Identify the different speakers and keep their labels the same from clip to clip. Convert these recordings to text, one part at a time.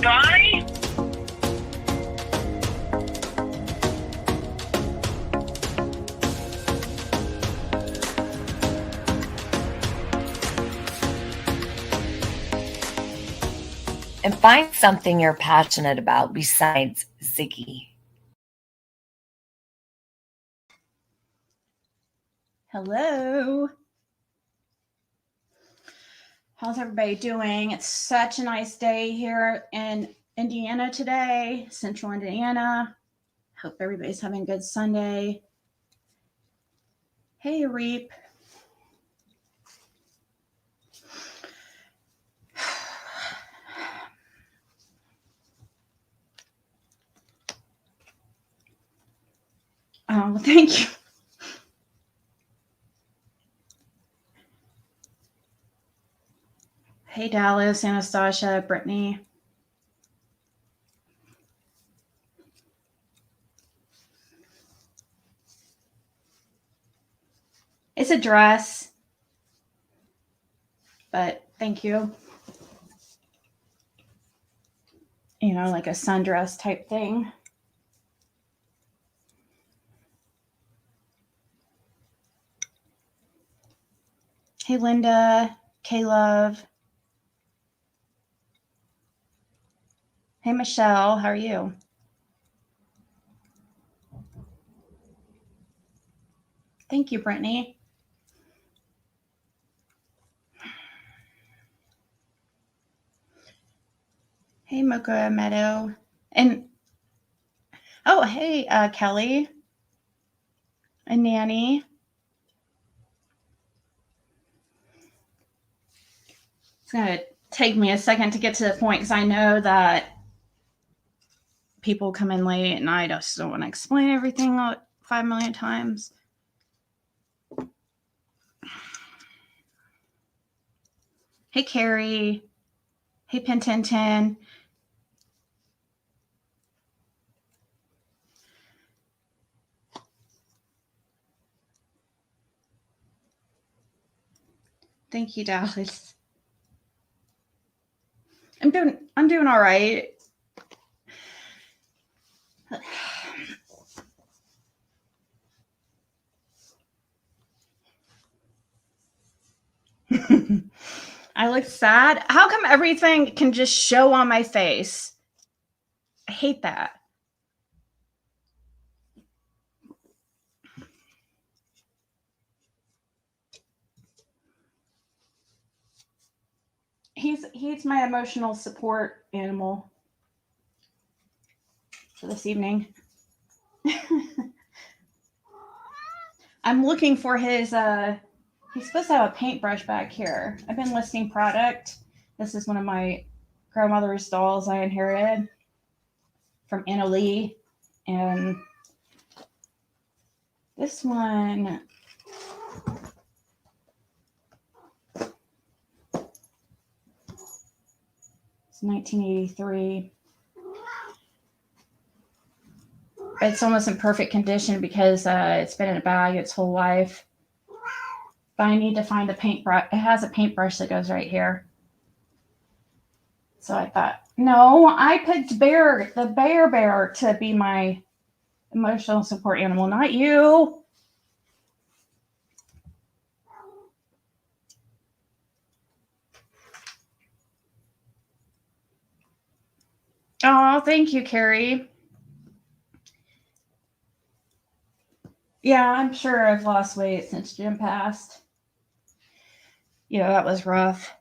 Speaker 1: Johnny?
Speaker 2: And find something you're passionate about besides Ziggy.
Speaker 3: Hello. How's everybody doing? It's such a nice day here in Indiana today, central Indiana. Hope everybody's having a good Sunday. Hey, Reap. Oh, thank you. Hey, Dallas, Anastasia, Brittany. It's a dress, but thank you. You know, like a sundress type thing. Hey, Linda, K-Love. Hey, Michelle, how are you? Thank you, Brittany. Hey, Mocha Meadow. And, oh, hey, Kelly. And Nanny. It's going to take me a second to get to the point because I know that people come in late and I just don't want to explain everything 5 million times. Hey, Carrie. Hey, Pentinton. Thank you, Dallas. I'm doing all right. I look sad. How come everything can just show on my face? I hate that. He's my emotional support animal for this evening. I'm looking for his he's supposed to have a paintbrush back here. I've been listing product. This is one of my grandmother's dolls I inherited from Anna Lee. And this one, it's 1983. It's almost in perfect condition because it's been in a bag its whole life. But I need to find the paintbrush. It has a paintbrush that goes right here. So I thought, no, I picked the bear to be my emotional support animal, not you. Oh, thank you, Carrie. Yeah, I'm sure I've lost weight since Jim passed. Yeah, that was rough.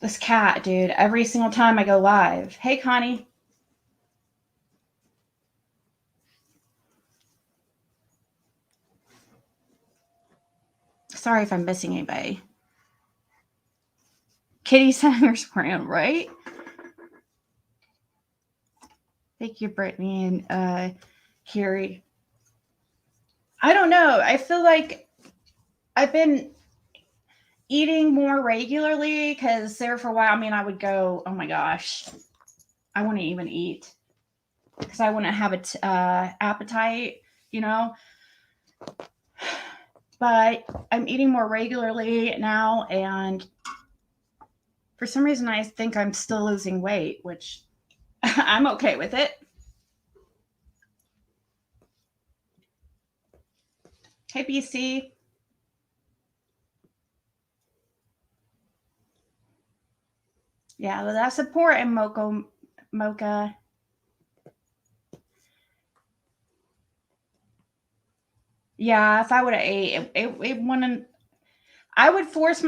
Speaker 3: This cat, dude, every single time I go live. Hey, Connie. Sorry if I'm missing anybody. Kitty Sanger's brand, right? Thank you, Brittany and Carrie. I don't know. I feel like I've been eating more regularly because there for a while, I mean, I would go, oh my gosh, I wouldn't even eat because I wouldn't have an appetite, you know? but I'm eating more regularly now, and for some reason I think I'm still losing weight, which I'm okay with it. Hey, BC. Yeah, well, that's important, Mocha. Yeah, if I would have ate, it wouldn't. I would force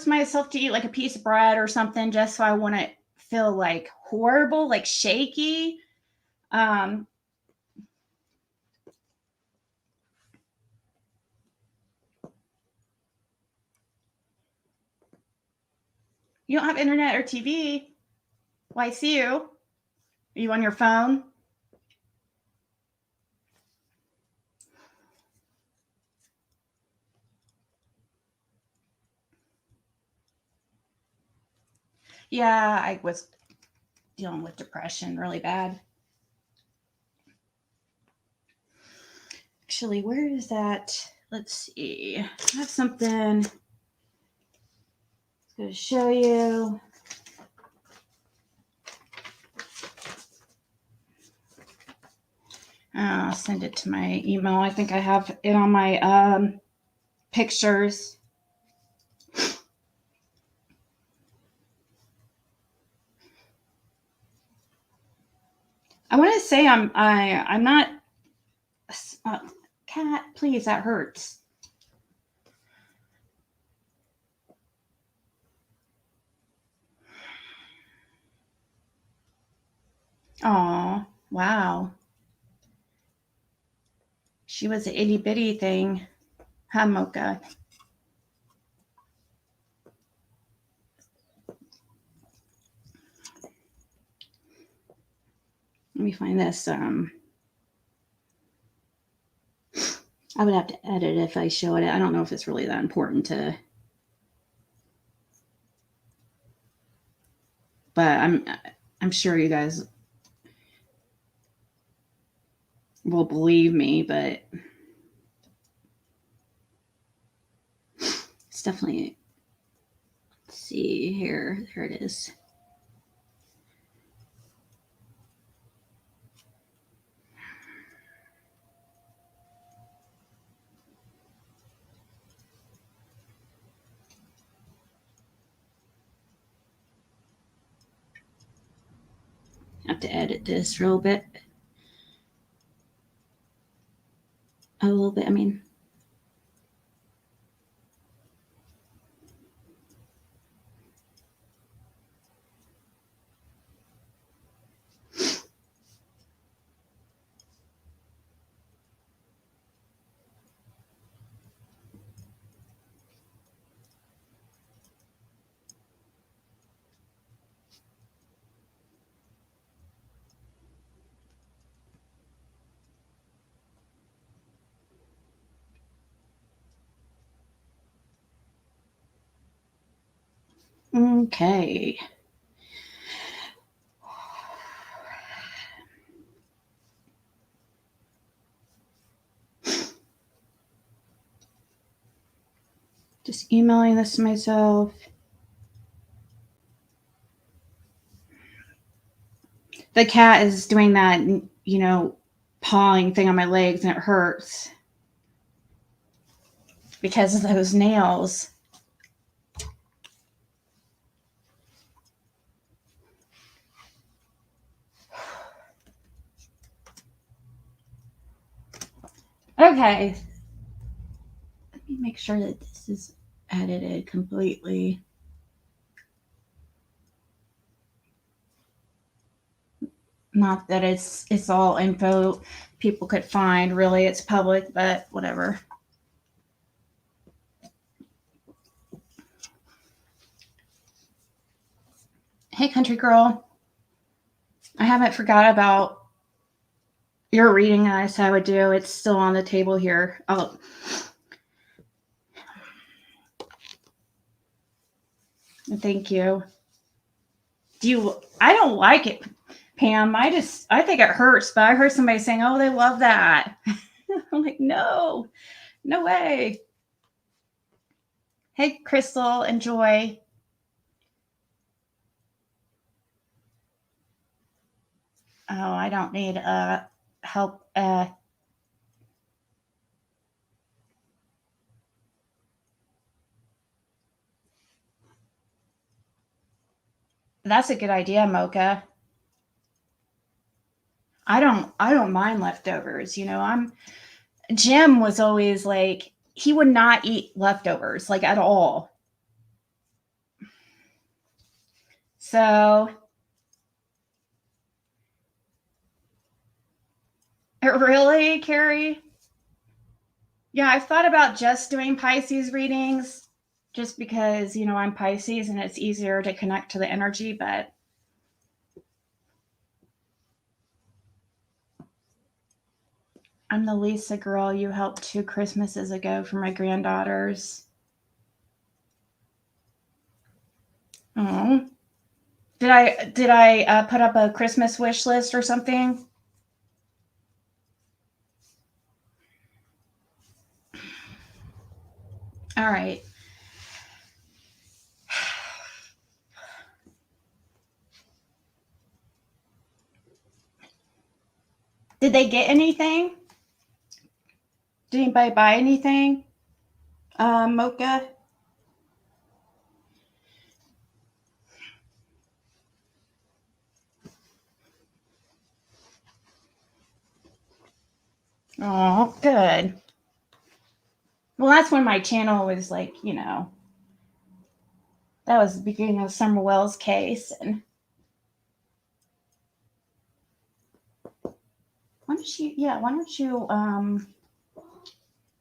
Speaker 3: myself to eat like a piece of bread or something just so I wouldn't feel like horrible, like shaky. Um, you don't have internet or TV. Well, I see you. Are you on your phone? Yeah, I was dealing with depression really bad. Actually, where is that? Let's see. I have something going to show you. I'll send it to my email. I think I have it on my pictures. I want to say I'm not. Cat, please, that hurts. Oh, wow. She was an itty bitty thing. Huh, Mocha? Let me find this. I would have to edit if I show it. I don't know if it's really that important to. But I'm sure you guys will believe me, but it's definitely. Let's see here. There it is. I have to edit this real bit. A little bit, I mean. Okay. Just emailing this to myself. The cat is doing that, pawing thing on my legs, and it hurts because of those nails. Okay. Let me make sure that this is edited completely. Not that it's all info people could find. Really, it's public, but whatever. Hey, country girl. I haven't forgot about your reading I said I would do. It's still on the table here. Oh. Thank you. I don't like it, Pam. I think it hurts, but I heard somebody saying, "Oh, they love that." I'm like, no. No way. Hey, Crystal and Joy. Oh, I don't need help. That's a good idea, Mocha. I don't mind leftovers. Jim was always like, he would not eat leftovers, like at all. So, really, Carrie? Yeah, I've thought about just doing Pisces readings just because, I'm Pisces and it's easier to connect to the energy, but I'm the Lisa girl you helped 2 Christmases ago for my granddaughters. Oh. Did I put up a Christmas wish list or something? All right. Did they get anything? Did anybody buy anything? Mocha? Oh, good. Well, that's when my channel was like, that was the beginning of Summer Wells' case. And why don't you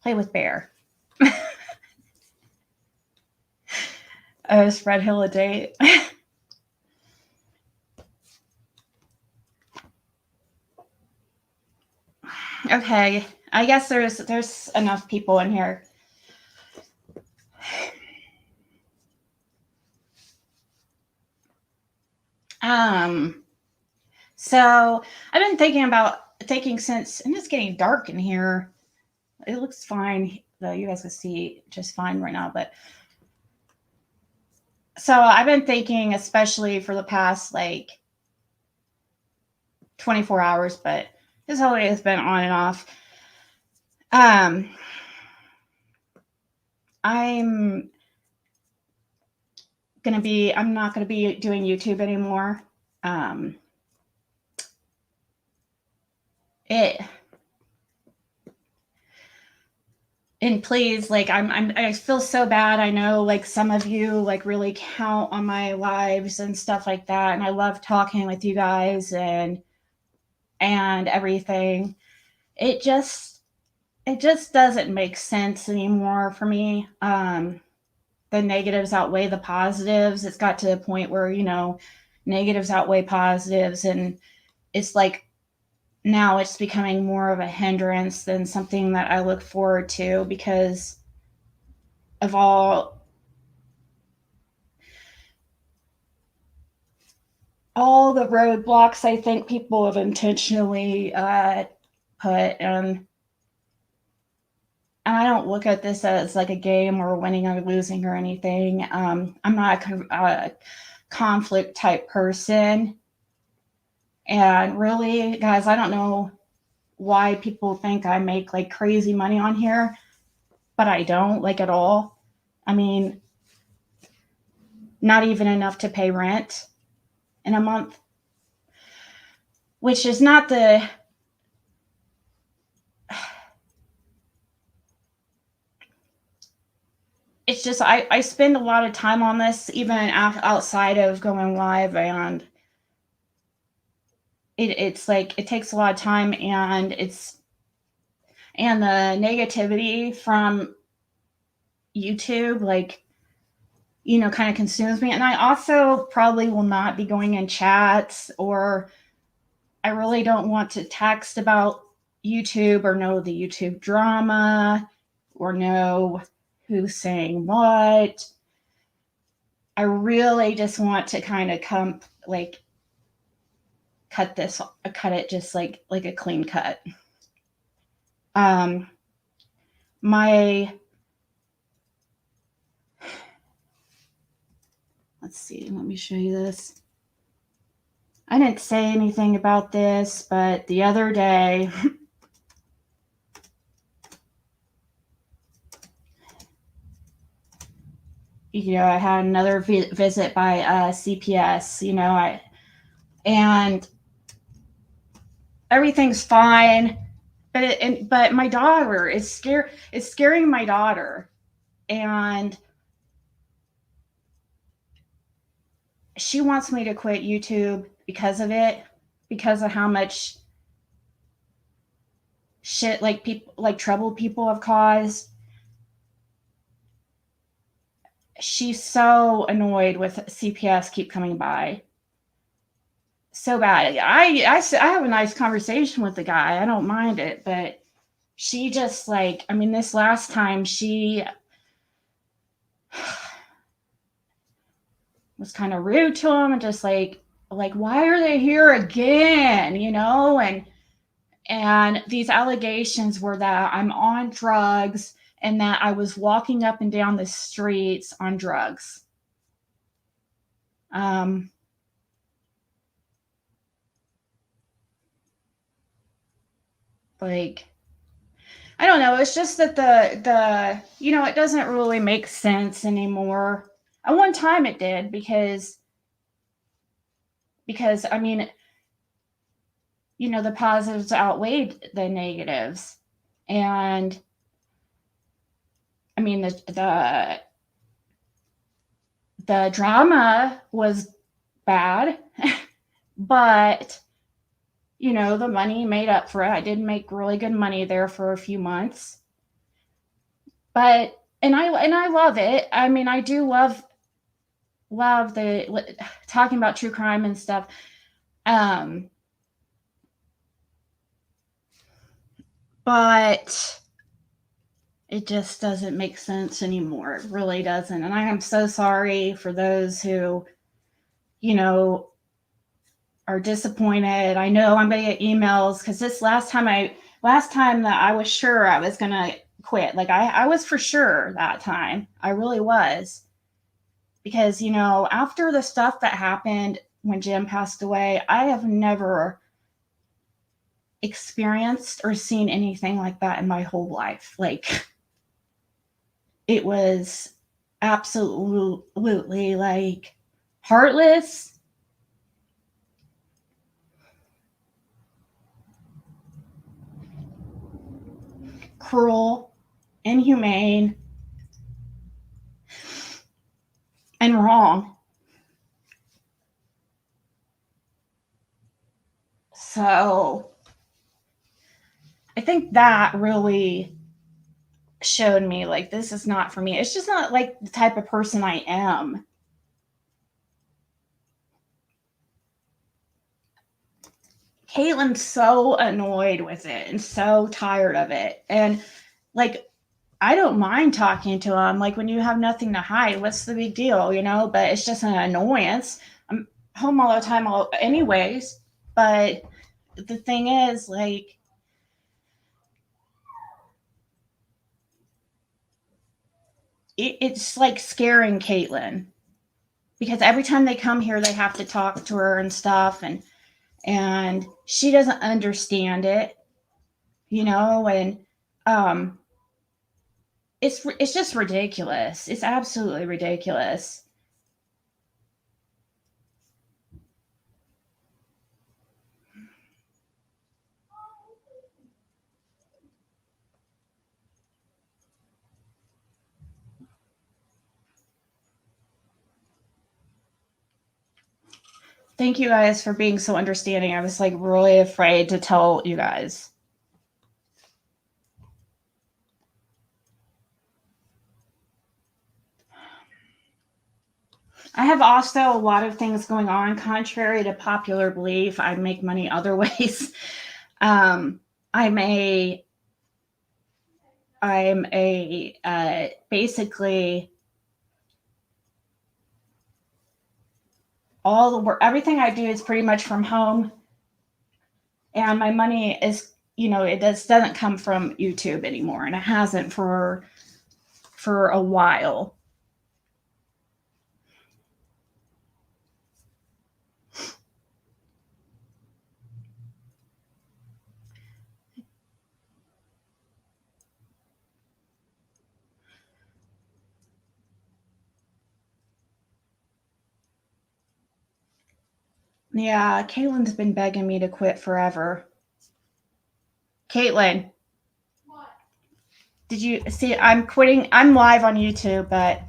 Speaker 3: play with Bear? Spread Hill a date. Okay, I guess there's enough people in here. So I've been thinking since, and it's getting dark in here. It looks fine, though. You guys can see just fine right now, but so I've been thinking, especially for the past like 24 hours, but this holiday has been on and off. I'm not gonna be doing YouTube anymore. And please, like, I feel so bad. I know, like, some of you like really count on my lives and stuff like that, and I love talking with you guys and everything. It just doesn't make sense anymore for me. The negatives outweigh the positives. It's got to the point where, negatives outweigh positives, and it's like now it's becoming more of a hindrance than something that I look forward to because of all the roadblocks I think people have intentionally put. And I don't look at this as like a game or winning or losing or anything. I'm not a conflict type person. And really, guys, I don't know why people think I make like crazy money on here, but I don't, like, at all. I mean, not even enough to pay rent in a month, which is not the it's just I spend a lot of time on this even outside of going live, and it's like it takes a lot of time, and the negativity from YouTube, like, kind of consumes me. And I also probably will not be going in chats, or I really don't want to text about YouTube or know the YouTube drama or know who's saying what. I really just want to kind of cut it just like a clean cut. let's see, let me show you this. I didn't say anything about this, but the other day, I had another visit by CPS, and everything's fine, but my daughter is scaring my daughter, and she wants me to quit YouTube because of it, because of how much shit trouble people have caused. She's so annoyed with CPS keep coming by. So bad. I have a nice conversation with the guy. I don't mind it, but she just this last time she was kind of rude to him and just like why are they here again, and these allegations were that I'm on drugs and that I was walking up and down the streets on drugs. I don't know. It's just that it doesn't really make sense anymore. At one time it did because the positives outweighed the negatives. And the drama was bad, but the money made up for it. I did make really good money there for a few months. But I love it. I do love the talking about true crime and stuff. But it just doesn't make sense anymore. It really doesn't. And I am so sorry for those who, are disappointed. I know I'm going to get emails because this last time that I was sure I was going to quit. I was for sure that time. I really was. Because, after the stuff that happened when Jim passed away, I have never experienced or seen anything like that in my whole life. It was absolutely heartless, cruel, inhumane, and wrong. So I think that really showed me this is not for me. It's just not the type of person I am. Caitlin's so annoyed with it and so tired of it. And I don't mind talking to him. When you have nothing to hide, what's the big deal, But it's just an annoyance. I'm home all the time anyways. But the thing is, it's scaring Caitlin. Because every time they come here, they have to talk to her and stuff. And she doesn't understand it, and it's just ridiculous. It's absolutely ridiculous. Thank you guys for being so understanding. I was really afraid to tell you guys. I have also a lot of things going on. Contrary to popular belief, I make money other ways. I'm basically all the work. Everything I do is pretty much from home, and my money is, it doesn't come from YouTube anymore, and it hasn't for a while. Yeah, Caitlin's been begging me to quit forever. Caitlin.
Speaker 1: What?
Speaker 3: Did you see? I'm quitting. I'm live on YouTube, but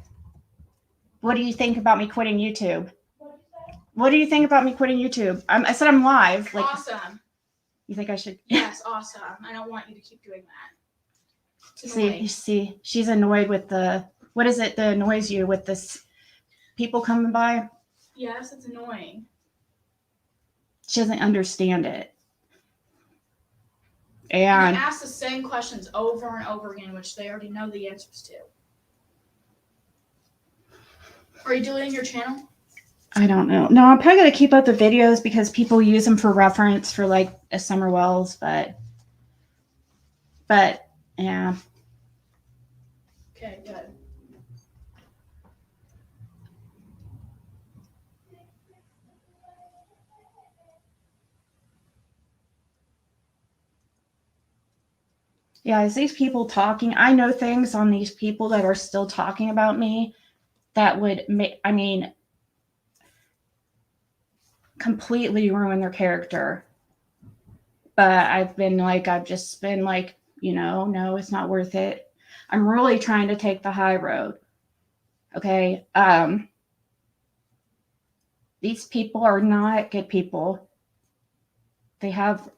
Speaker 3: what do you think about me quitting YouTube? What do you think about me quitting YouTube? I said I'm live. Like,
Speaker 1: Awesome.
Speaker 3: you think I should?
Speaker 1: Yes, awesome. I don't want you to keep doing that. It's annoying.
Speaker 3: See, she's annoyed with the, what is it that annoys you with this people coming by?
Speaker 1: Yes, it's annoying.
Speaker 3: She doesn't understand it.
Speaker 1: And
Speaker 3: And
Speaker 1: I ask the same questions over and over again, which they already know the answers to. Are you deleting your channel?
Speaker 3: I don't know. No, I'm probably going to keep up the videos because people use them for reference for like a Summer Wells, but yeah.
Speaker 1: Okay, good.
Speaker 3: Yeah, is these people talking? I know things on these people that are still talking about me that would make, completely ruin their character. But I've just been like, no, it's not worth it. I'm really trying to take the high road. Okay. These people are not good people. They have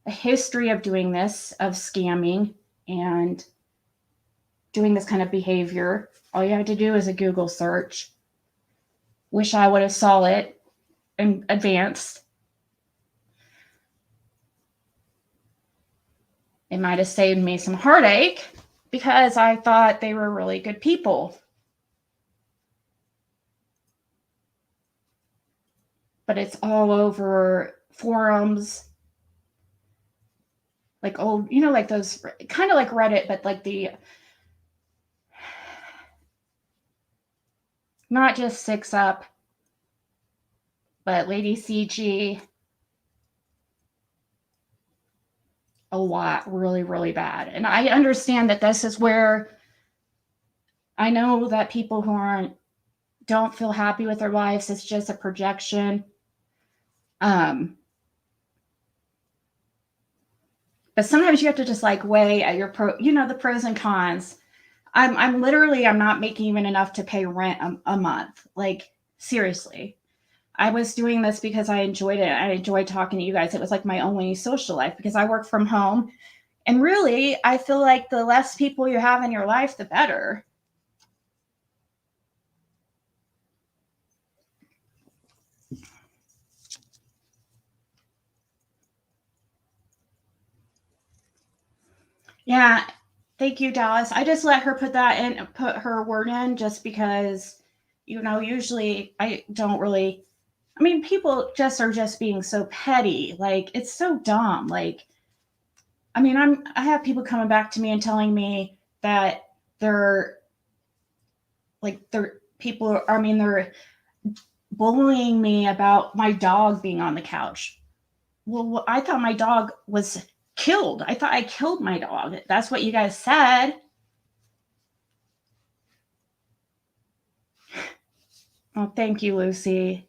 Speaker 3: a history of doing this, of scamming and doing this kind of behavior. All you have to do is a Google search. Wish I would have saw it in advance. It might have saved me some heartache because I thought they were really good people. But it's all over forums, like old, like those, kind of like Reddit, but like the, not just 6up, but Lady CG. A lot, really, really bad. And I understand that this is where I know that people who don't feel happy with their lives, it's just a projection. But sometimes you have to just like weigh at your the pros and cons. I'm not making even enough to pay rent a month. Like, seriously. I was doing this because I enjoyed it. I enjoyed talking to you guys. It was like my only social life because I work from home. And really, I feel like the less people you have in your life, the better. Yeah. Thank you, Dallas. I just let her put her word in just because, usually I don't really, people are just being so petty. Like, it's so dumb. Like, I have people coming back to me and telling me that they're bullying me about my dog being on the couch. Well, I thought my dog was killed. I thought I killed my dog. That's what you guys said. Oh, thank you, Lucy.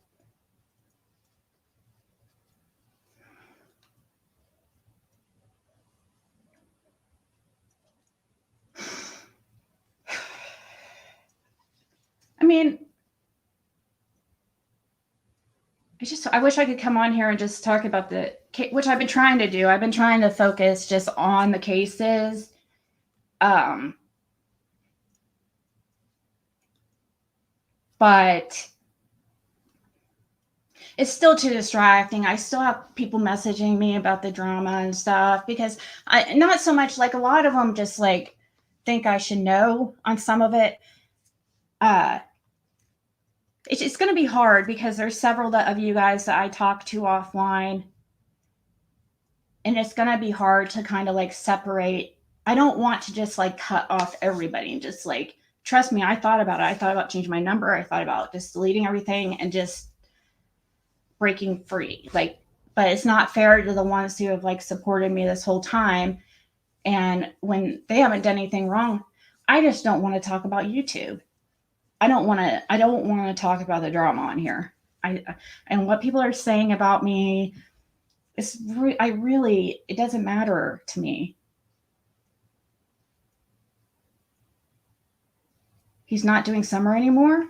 Speaker 3: I wish I could come on here and just talk about which I've been trying to do. I've been trying to focus just on the cases. But it's still too distracting. I still have people messaging me about the drama and stuff because not so much, like a lot of them just like think I should know on some of it. It's going to be hard because there's several of you guys that I talk to offline And it's going to be hard to kind of like separate. I don't want to just like cut off everybody and just like, trust me, I thought about it. I thought about changing my number. I thought about just deleting everything and just breaking free. Like, but it's not fair to the ones who have like supported me this whole time. And when they haven't done anything wrong, I just don't want to talk about YouTube. I don't want to talk about the drama on here. And what people are saying about me, it doesn't matter to me. He's not doing summer anymore.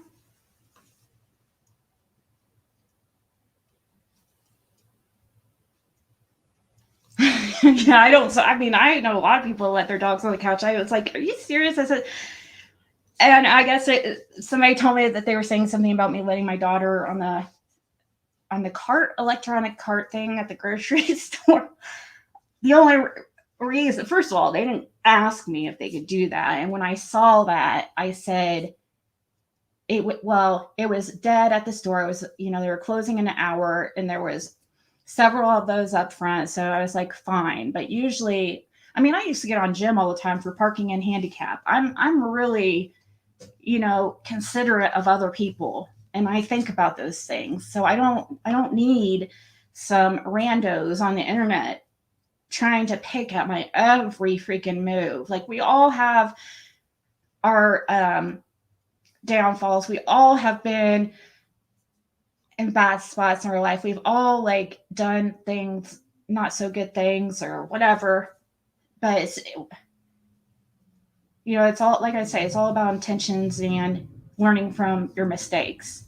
Speaker 3: Yeah, I know a lot of people let their dogs on the couch. I was like, are you serious? I said, and I guess somebody told me that they were saying something about me letting my daughter on the electronic cart thing at the grocery store. The only reason, first of all, they didn't ask me if they could do that. And when I saw that, I said, it was dead at the store. It was, they were closing in an hour, and there was several of those up front. So I was like, fine. But usually, I used to get on Jim all the time for parking and handicap. I'm really, considerate of other people, and I think about those things. So I don't need some randos on the internet trying to pick at my every freaking move. Like, we all have our downfalls. We all have been in bad spots in our life. We've all like done things, not so good things or whatever. But it's all, like I say, it's all about intentions and learning from your mistakes.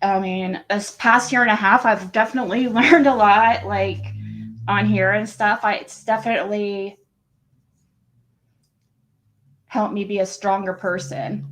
Speaker 3: This past year and a half, I've definitely learned a lot, like on here and stuff. It's definitely helped me be a stronger person.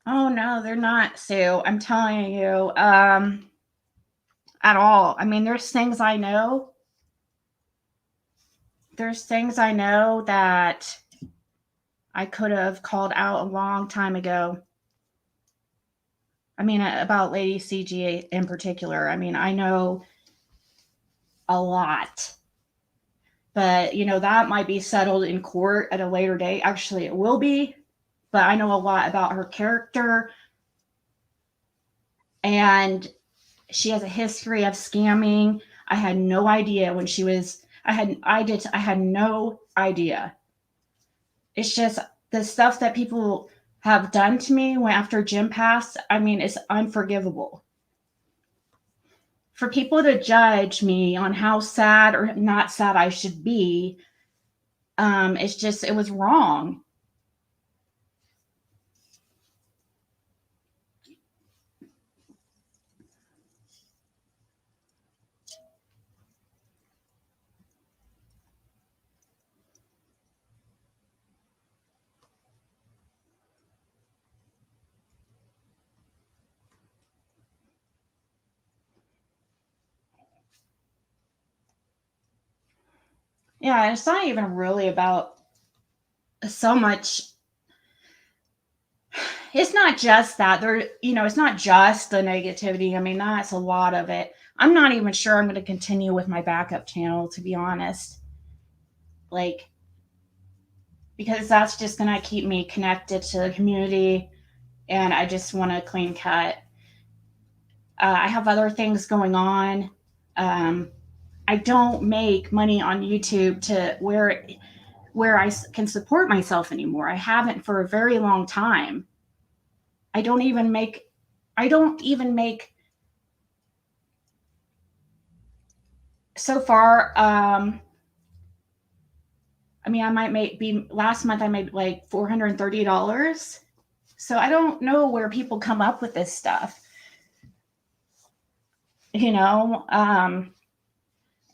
Speaker 3: Oh no, they're not, Sue. I'm telling you, at all. There's things I know. There's things I know that I could have called out a long time ago. About Lady CG in particular. I know a lot. But, that might be settled in court at a later date. Actually, it will be. But I know a lot about her character. And she has a history of scamming. I had no idea when she was, I had no idea. It's just the stuff that people have done to me after Jim passed. It's unforgivable. For people to judge me on how sad or not sad I should be, it was wrong. Yeah, it's not even really about so much. It's not just that it's not just the negativity. That's a lot of it. I'm not even sure I'm going to continue with my backup channel, to be honest. Like, because that's just going to keep me connected to the community, and I just want a clean cut. I have other things going on. I don't make money on YouTube to where I can support myself anymore. I haven't for a very long time. I don't even make so far. I might last month I made like $430. So I don't know where people come up with this stuff.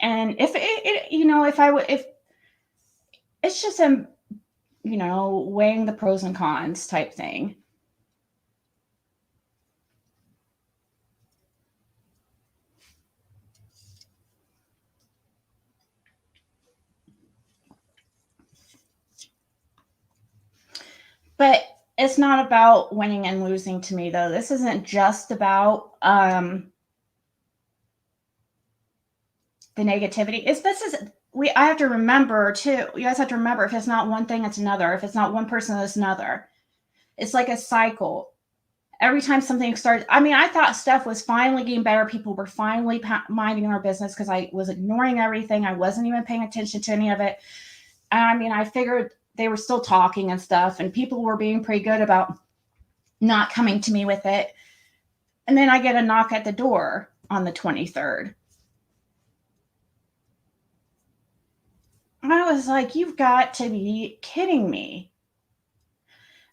Speaker 3: And if if it's just weighing the pros and cons type thing. But it's not about winning and losing to me, though. This isn't just about the negativity. I have to remember too. You guys have to remember, if it's not one thing, it's another. If it's not one person, it's another. It's like a cycle. Every time something starts, I mean, I thought stuff was finally getting better. People were finally minding their business because I was ignoring everything. I wasn't even paying attention to any of it. And I mean, I figured they were still talking and stuff, and people were being pretty good about not coming to me with it. And then I get a knock at the door on the 23rd. I was like, you've got to be kidding me.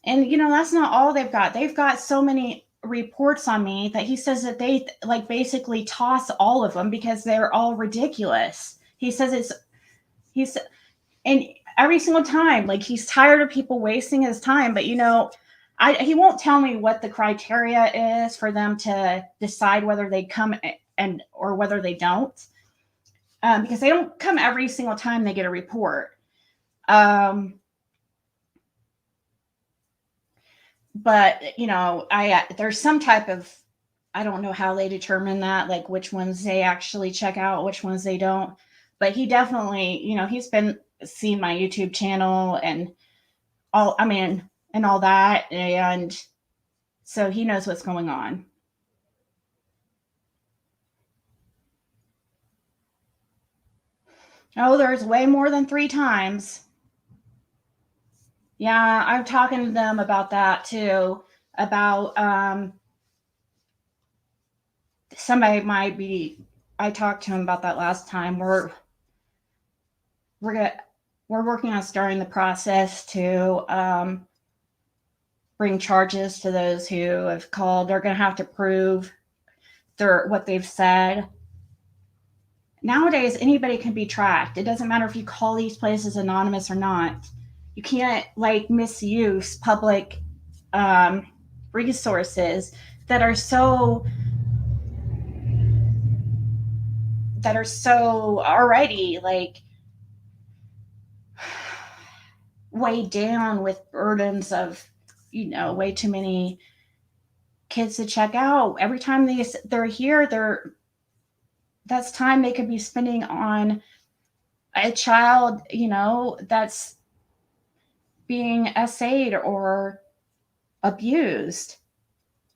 Speaker 3: And, you know, that's not all they've got. They've got so many reports on me that he says that they like basically toss all of them because they're all ridiculous. He says and every single time, like, he's tired of people wasting his time. But, you know, he won't tell me what the criteria is for them to decide whether they come or whether they don't. Because they don't come every single time they get a report. But, you know, there's some type of, I don't know how they determine that, like which ones they actually check out, which ones they don't. But he definitely, you know, he's been seeing my YouTube channel and all that. And so he knows what's going on. Oh, there's way more than 3 times. Yeah, I'm talking to them about that too. About somebody might be. I talked to him about that last time. We're working on starting the process to bring charges to those who have called. They're going to have to prove what they've said. Nowadays, anybody can be tracked. It doesn't matter if you call these places anonymous or not. You can't like misuse public resources that are so already like weighed down with burdens of, you know, way too many kids to check out. Every time they're here, that's time they could be spending on a child, you know, that's being essayed or abused.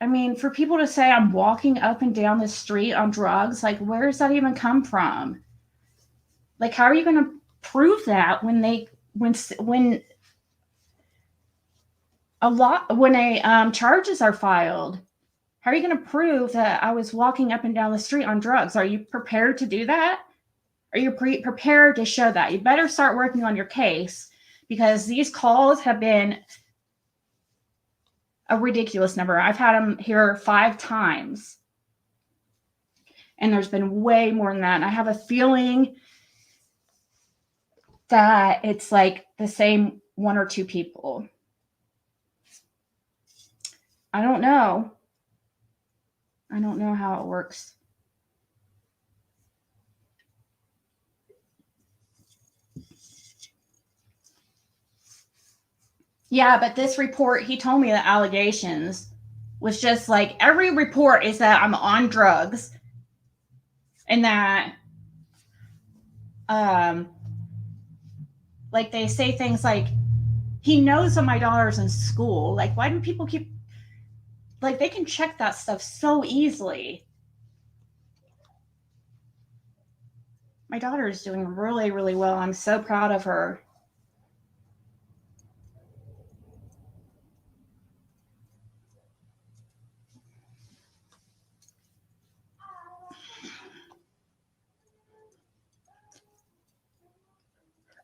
Speaker 3: I mean, for people to say I'm walking up and down the street on drugs, like, where does that even come from? Like, how are you going to prove that when charges are filed? How are you going to prove that I was walking up and down the street on drugs? Are you prepared to do that? Are you prepared to show that? You better start working on your case, because these calls have been a ridiculous number. I've had them here 5 times, and there's been way more than that. And I have a feeling that it's like the same 1 or 2 people. I don't know how it works. Yeah, but this report, he told me the allegations was just like, every report is that I'm on drugs and that, like, they say things like, he knows that my daughter's in school. Like, why do people keep, like, they can check that stuff so easily. My daughter is doing really, really well. I'm so proud of her.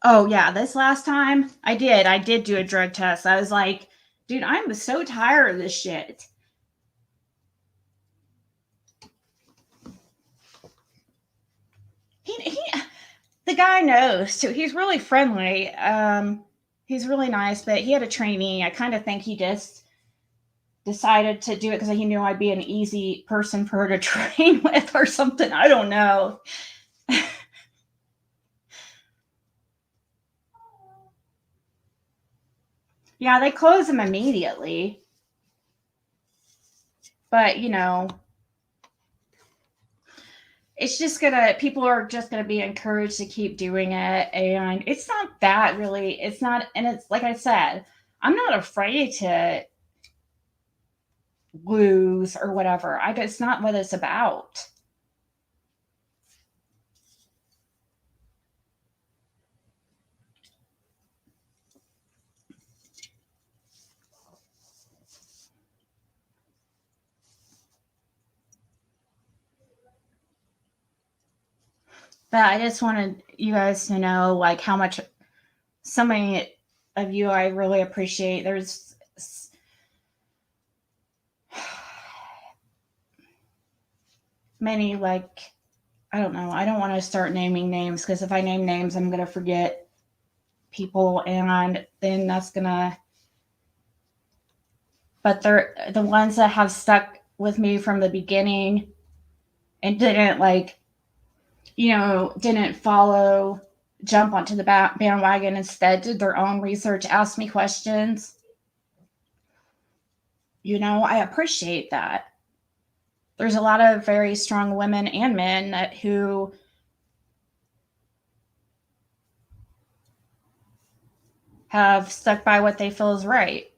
Speaker 3: Oh, yeah. This last time I did do a drug test. I was like, dude, I'm so tired of this shit. The guy knows too. He's really friendly. He's really nice, but he had a trainee. I kind of think he just decided to do it because he knew I'd be an easy person for her to train with or something. I don't know. Yeah, they close them immediately. But, you know, it's just gonna, people are just gonna be encouraged to keep doing it. And it's not that really, it's not, and it's like I said, I'm not afraid to lose or whatever. It's not what it's about. But I just wanted you guys to know, like, how much so many of you I really appreciate. There's many, like, I don't know. I don't want to start naming names because if I name names, I'm going to forget people, and then that's going to. But they're the ones that have stuck with me from the beginning and didn't, like, you know, didn't follow, jump onto the bandwagon, instead did their own research, asked me questions. You know, I appreciate that. There's a lot of very strong women and men who have stuck by what they feel is right.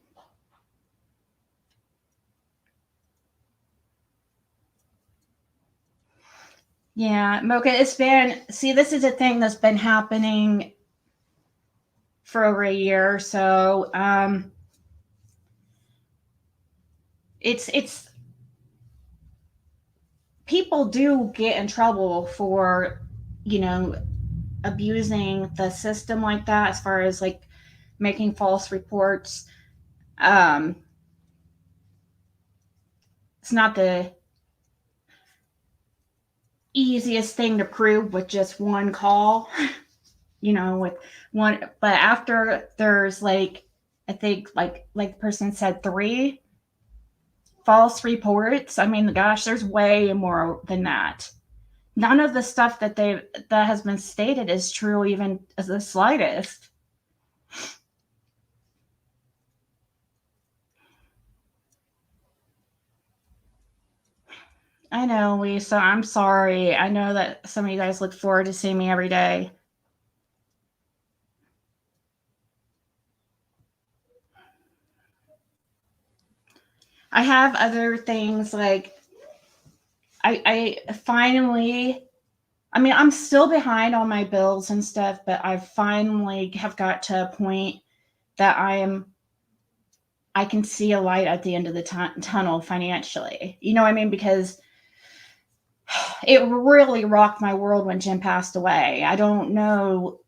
Speaker 3: Yeah, Mocha, it's been, see, this is a thing that's been happening for over a year. So it's people do get in trouble for, you know, abusing the system like that, as far as like making false reports. It's not the easiest thing to prove with just one call, you know, with one, but after there's like, I think like the person said, 3 false reports. I mean, gosh, there's way more than that. None of the stuff that has been stated is true, even as the slightest. I know, Lisa. I'm sorry. I know that some of you guys look forward to seeing me every day. I have other things like I finally, I mean, I'm still behind on my bills and stuff, but I finally have got to a point that I can see a light at the end of the tunnel financially. You know what I mean? Because it really rocked my world when Jim passed away. I don't know.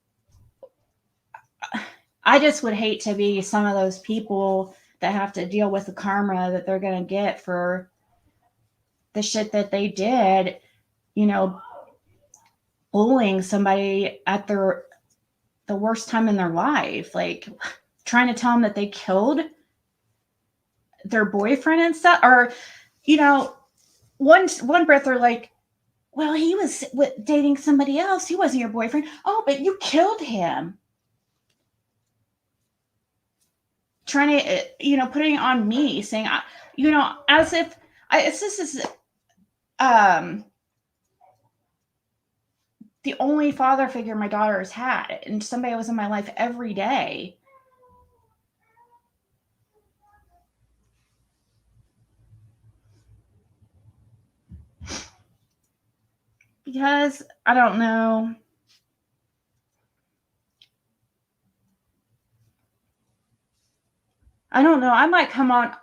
Speaker 3: I just would hate to be some of those people that have to deal with the karma that they're going to get for the shit that they did, you know, bullying somebody at the worst time in their life, like trying to tell them that they killed their boyfriend and stuff. Or, you know, one breath they're like, well, he was dating somebody else. He wasn't your boyfriend. Oh, but you killed him. Trying to, you know, putting it on me, saying, you know, as if this is the only father figure my daughter's had, and somebody was in my life every day. Because I don't know. I don't know. I might come on.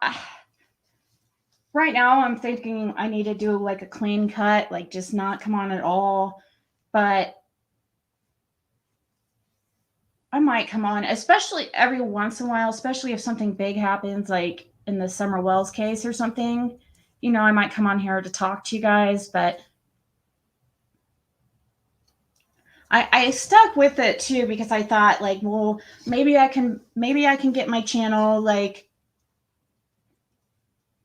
Speaker 3: Right now, I'm thinking I need to do like a clean cut, like just not come on at all. But I might come on, especially every once in a while, especially if something big happens, like in the Summer Wells case or something. You know, I might come on here to talk to you guys, but I stuck with it too because I thought, like, well, maybe I can get my channel, like,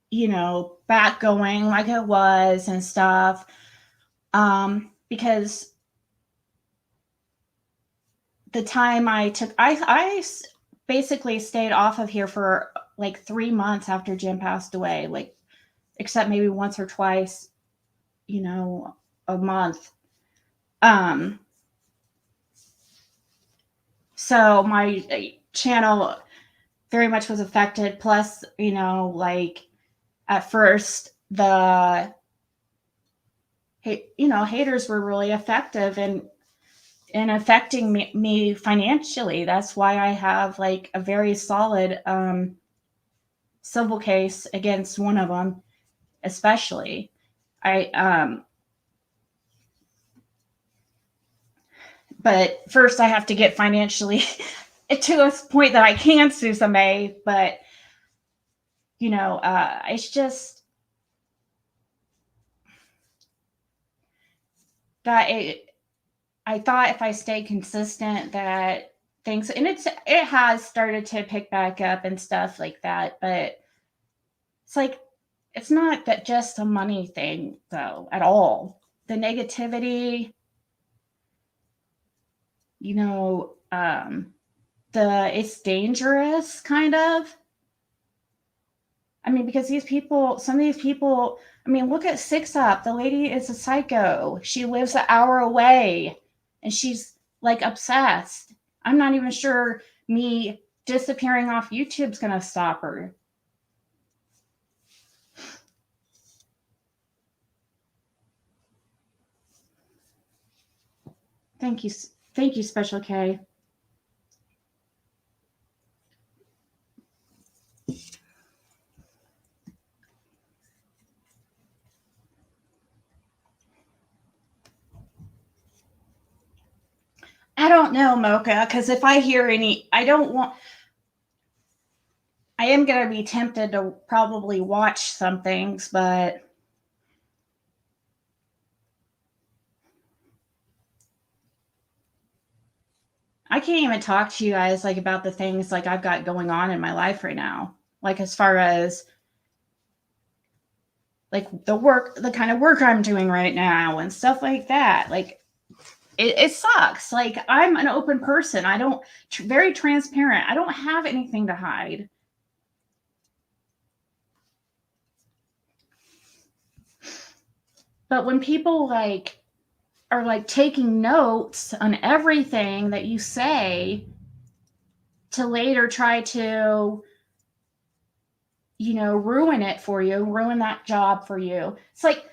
Speaker 3: you know, back going like it was and stuff. Because the time I took, I basically stayed off of here for like 3 months after Jim passed away, like, except maybe once or twice, you know, a month. So my channel very much was affected. Plus, you know, like at first haters were really effective in affecting me financially. That's why I have like a very solid civil case against one of them, especially. But first I have to get financially to a point that I can sue somebody. But you know, it's just that I thought if I stay consistent that things, and it has started to pick back up and stuff like that, but it's like, it's not that just a money thing though at all. The negativity, you know, it's dangerous kind of. I mean, because some of these people, I mean, look at Six Up. The lady is a psycho. She lives an hour away and she's like obsessed. I'm not even sure me disappearing off YouTube's going to stop her. Thank you. Thank you, Special K. I don't know, Mocha, because if I hear any, I am going to be tempted to probably watch some things, but I can't even talk to you guys like about the things like I've got going on in my life right now. Like as far as like the kind of work I'm doing right now and stuff like that. Like it sucks. Like I'm an open person. I don't very transparent. I don't have anything to hide. But when people like are like taking notes on everything that you say to later try to, you know, ruin it for you, ruin that job for you. It's like,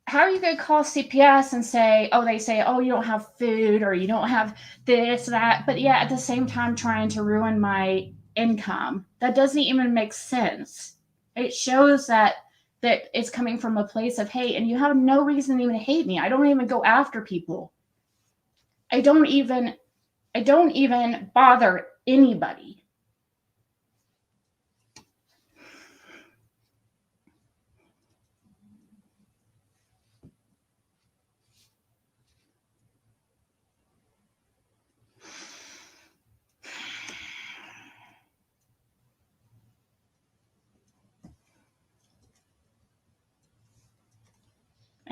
Speaker 3: how are you going to call CPS and say, oh, they say, oh, you don't have food or you don't have this, that, but yeah, at the same time trying to ruin my income. That doesn't even make sense. It shows that it's coming from a place of hate, and you have no reason to even hate me. I don't even go after people. I don't even bother anybody.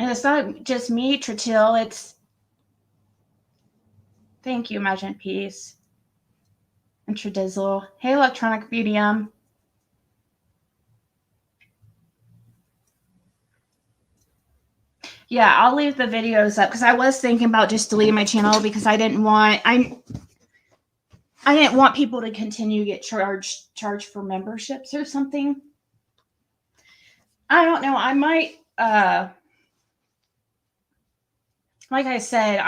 Speaker 3: And it's not just me, Tratil. It's thank you, Imagine Peace. And Tradizzle. Hey, Electronic Medium. Yeah, I'll leave the videos up because I was thinking about just deleting my channel because I didn't want people to continue to get charged for memberships or something. I don't know. I might like I said,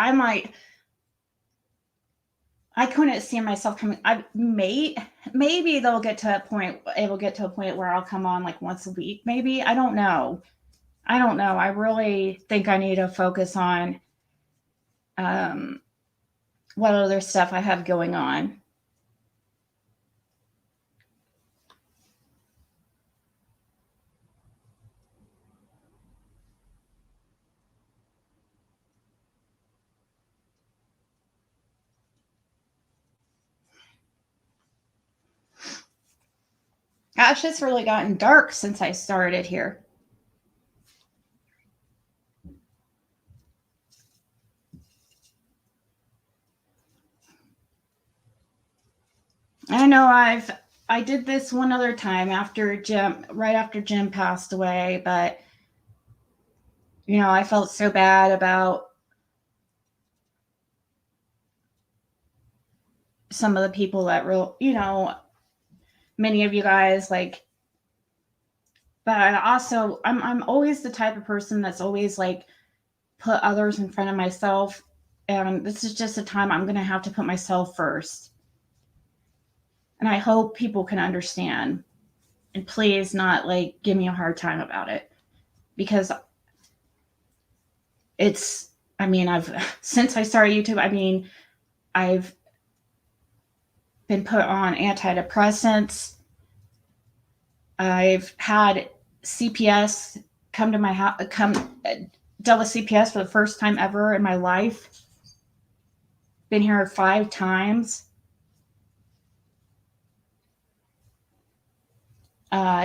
Speaker 3: I couldn't see myself coming. Maybe they'll get to a point. It will get to a point where I'll come on like once a week. Maybe I don't know. I really think I need to focus on what other stuff I have going on. Gosh, it's really gotten dark since I started here. I know I did this one other time right after Jim passed away, but I felt so bad about some of the people that many of you guys like, but I'm always the type of person that's always like put others in front of myself. And this is just a time I'm going to have to put myself first. And I hope people can understand, and please not like give me a hard time about it, because since I started YouTube, I've been put on antidepressants. I've had CPS come to my house, dealt with CPS for the first time ever in my life. Been here 5 times.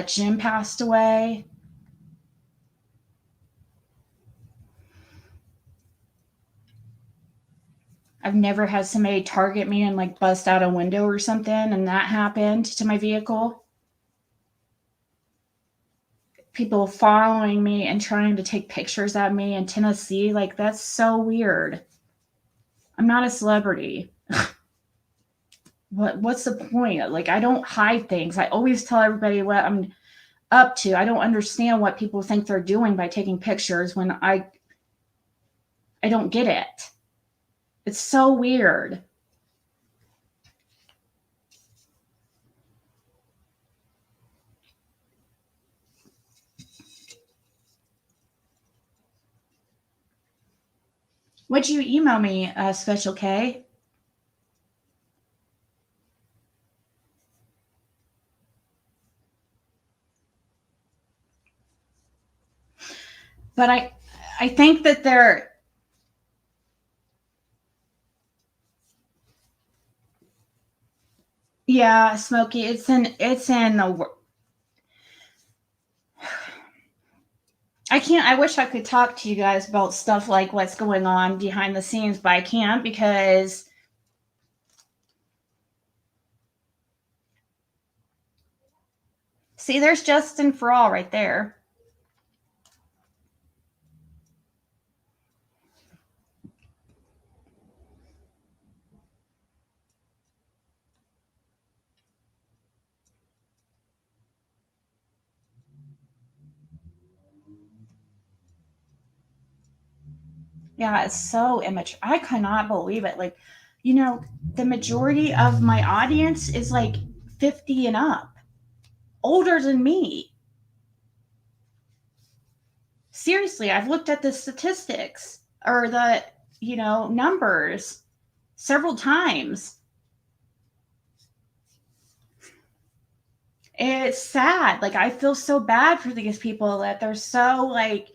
Speaker 3: Jim passed away. I've never had somebody target me and like bust out a window or something, and that happened to my vehicle. People following me and trying to take pictures of me in Tennessee, like that's so weird. I'm not a celebrity. What's the point? Like, I don't hide things. I always tell everybody what I'm up to. I don't understand what people think they're doing by taking pictures when I don't get it. It's so weird. Would you email me, Special K? But I think that they're, yeah, Smokey, it's in the, I wish I could talk to you guys about stuff like what's going on behind the scenes, but I can't, because see, there's Justin for all right there. Yeah, it's so immature. I cannot believe it. Like, the majority of my audience is like 50 and up, older than me. Seriously, I've looked at the statistics or the, numbers several times. It's sad. Like, I feel so bad for these people that they're so like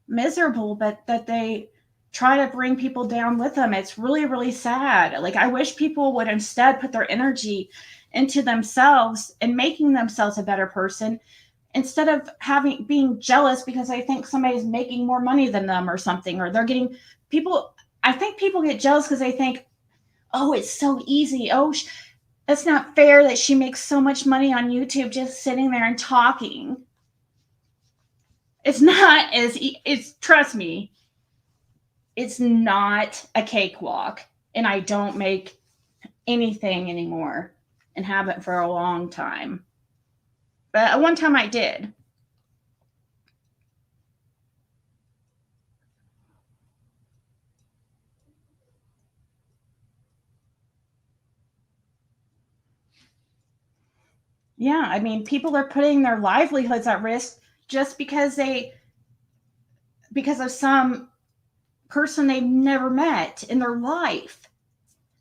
Speaker 3: miserable, but that they try to bring people down with them. It's really, really sad. Like, I wish people would instead put their energy into themselves and making themselves a better person, instead of being jealous because I think somebody's making more money than them or something, or they're getting people. I think people get jealous because they think, oh, it's so easy. Oh, that's not fair that she makes so much money on YouTube just sitting there and talking. It's not it's trust me, it's not a cakewalk, and I don't make anything anymore and haven't for a long time. But at one time I did. Yeah, I mean, people are putting their livelihoods at risk just because of some person they've never met in their life.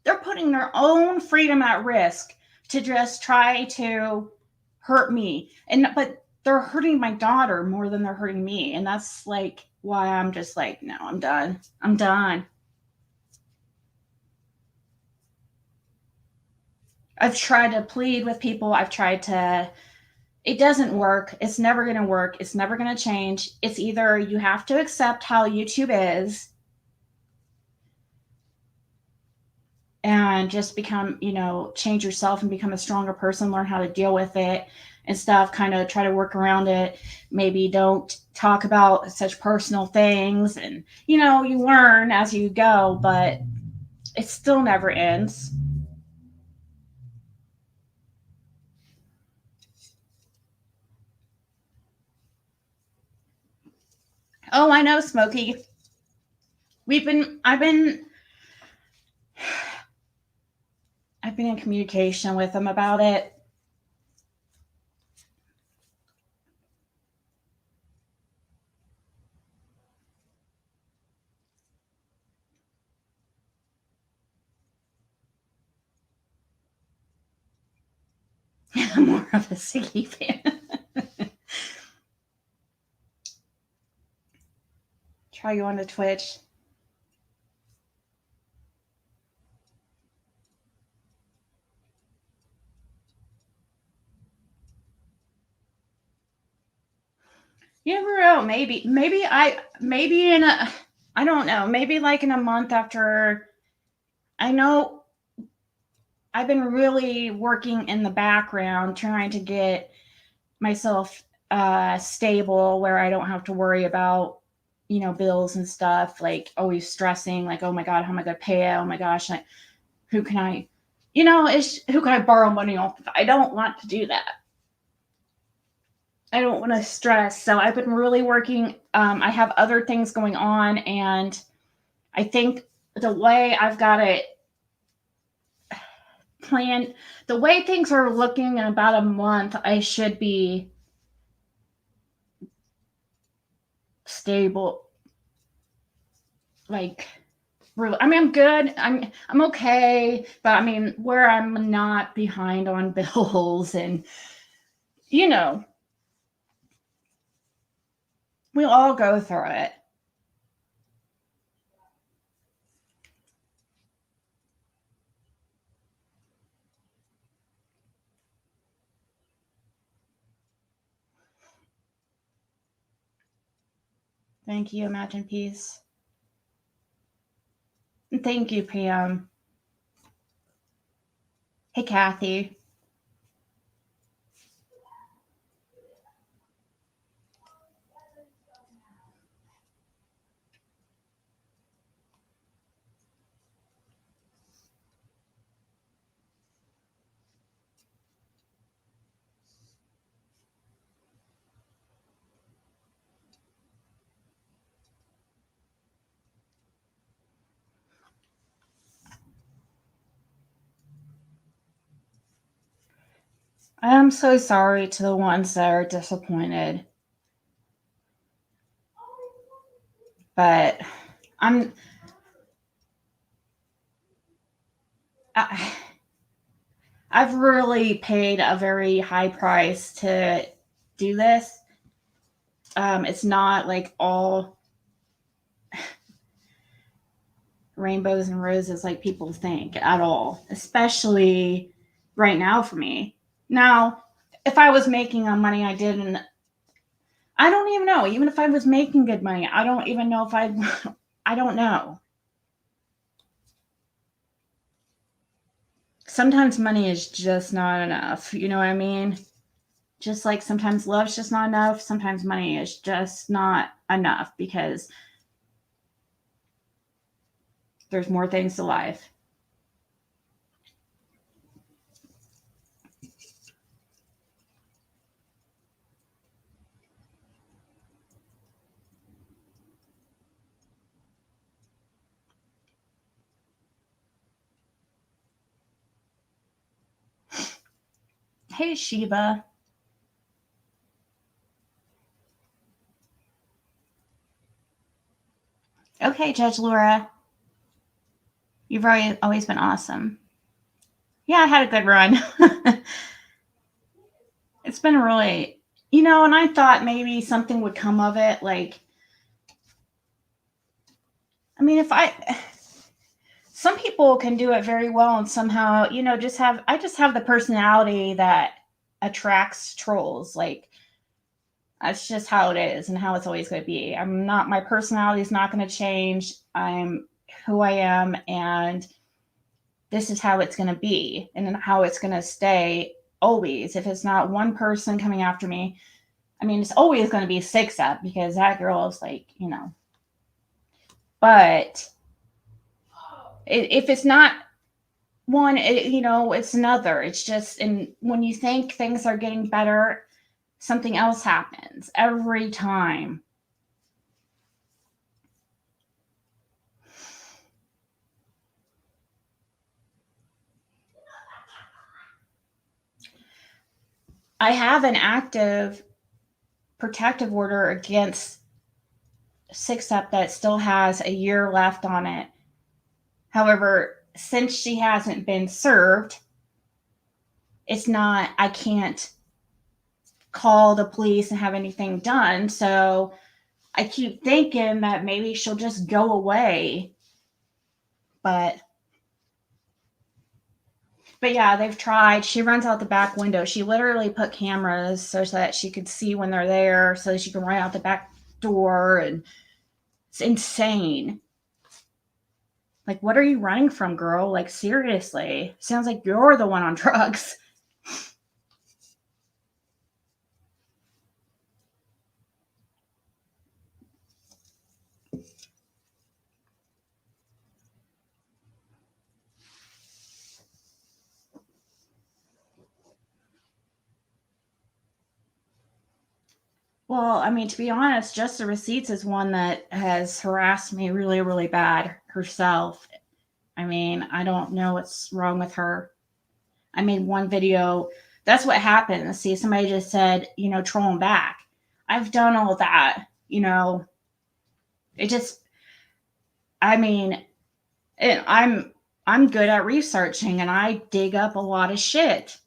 Speaker 3: They're putting their own freedom at risk to just try to hurt me. But they're hurting my daughter more than they're hurting me. And that's like why I'm just like, no, I'm done. I'm done. I've tried to plead with people. It doesn't work. It's never going to work. It's never going to change. It's either you have to accept how YouTube is, and just become, change yourself and become a stronger person, learn how to deal with it and stuff, kind of try to work around it. Maybe don't talk about such personal things, and, you learn as you go, but it still never ends. Oh, I know, Smokey. I've been in communication with him about it. I'm more of a Ziggy fan. Try you on the Twitch. You never know. Maybe in I don't know. Maybe like in a month after. I know I've been really working in the background trying to get myself stable where I don't have to worry about, bills and stuff, like always stressing, like, oh my God, how am I going to pay it? Oh my gosh, who can I, who can I borrow money off of? I don't want to do that. I don't want to stress. So I've been really working. I have other things going on, and I think the way I've got it planned, the way things are looking in about a month, I should be stable. Like, really, I mean, I'm good. I'm okay, but I mean, where I'm not behind on bills, and we all go through it. Thank you, Imagine Peace. Thank you, Pam. Hey, Kathy. I am so sorry to the ones that are disappointed. But I'm I, I've really paid a very high price to do this. It's not like all rainbows and roses like people think at all, especially right now for me. Now, if I was making the money I did, and I don't even know, even if I was making good money, I don't even know if I don't know. Sometimes money is just not enough. You know what I mean? Just like sometimes love's just not enough. Sometimes money is just not enough because there's more things to life. Hey, Shiva. Okay, Judge Laura. You've always been awesome. Yeah, I had a good run. It's been really, and I thought maybe something would come of it. Like, I mean, some people can do it very well and somehow, I just have the personality that attracts trolls. Like, that's just how it is and how it's always going to be. My personality is not going to change. I'm who I am. And this is how it's going to be and how it's going to stay always. If it's not one person coming after me, I mean, it's always going to be Zigzag because that girl is like, you know. But if it's not one, you know, it's another. It's just, and when you think things are getting better, something else happens every time. I have an active protective order against Zigzag that still has a year left on it. However, since she hasn't been served, it's not, I can't call the police and have anything done. So I keep thinking that maybe she'll just go away. But yeah, they've tried. She runs out the back window. She literally put cameras so that she could see when they're there, so that she can run out the back door. And it's insane. Like, what are you running from, girl? Like, seriously. Sounds like you're the one on drugs. Well, I mean, to be honest, Just the Receipts is one that has harassed me really, really bad herself. I mean, I don't know what's wrong with her. I made one video. That's what happened. See, somebody just said, you know, troll them back. I've done all that, you know. It just, I mean, I'm good at researching and I dig up a lot of shit.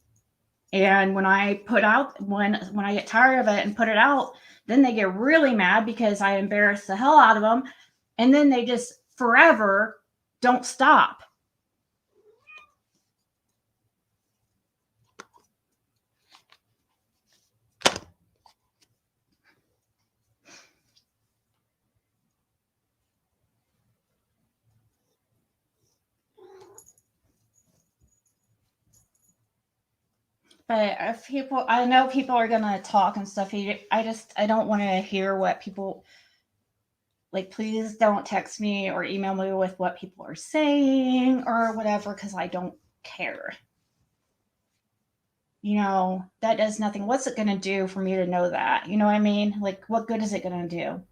Speaker 3: And when I put out, when I get tired of it and put it out, then they get really mad because I embarrass the hell out of them. And then they just forever don't stop. But if people, I know people are gonna talk and stuff. I don't want to hear what people like. Please don't text me or email me with what people are saying or whatever, because I don't care. You know, that does nothing. What's it gonna do for me to know that? You know what I mean? Like, what good is it gonna do?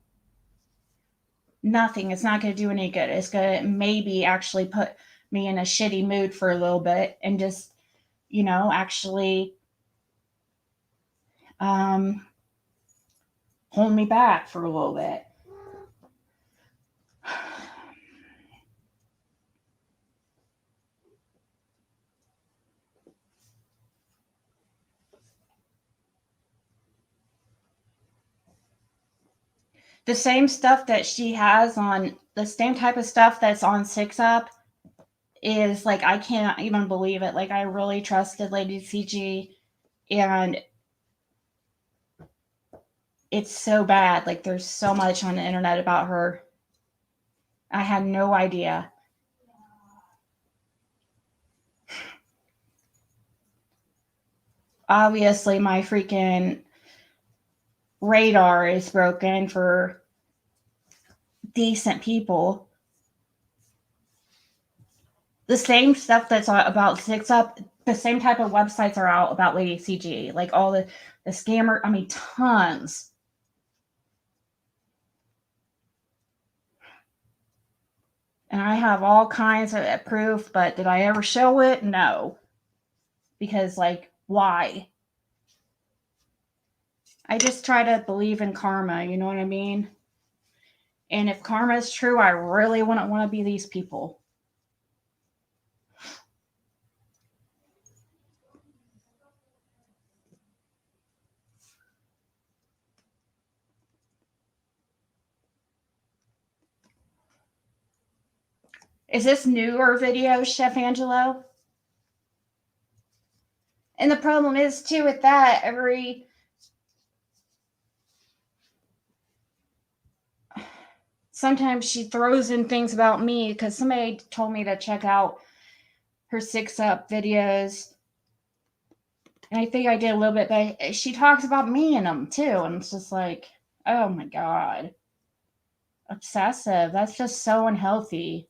Speaker 3: Nothing. It's not gonna do any good. It's gonna maybe actually put me in a shitty mood for a little bit and just, you know, actually hold me back for a little bit. The same stuff that she has on, the same type of stuff that's on Zigzag is like, I can't even believe it. Like, I really trusted Lady CG, and it's so bad. Like, there's so much on the internet about her. I had no idea. Obviously, my freaking radar is broken for decent people. The same stuff that's about Zigzag, the same type of websites are out about Lady CG. Like, all the scammer, I mean, tons. And I have all kinds of proof, but did I ever show it? No. Because, like, why? I just try to believe in karma, you know what I mean? And if karma is true, I really wouldn't want to be these people. Is this newer video, Chef Angelo? And the problem is, too, with that, sometimes she throws in things about me because somebody told me to check out her 6-Up videos. And I think I did a little bit, but she talks about me in them too. And it's just like, oh my God. Obsessive. That's just so unhealthy.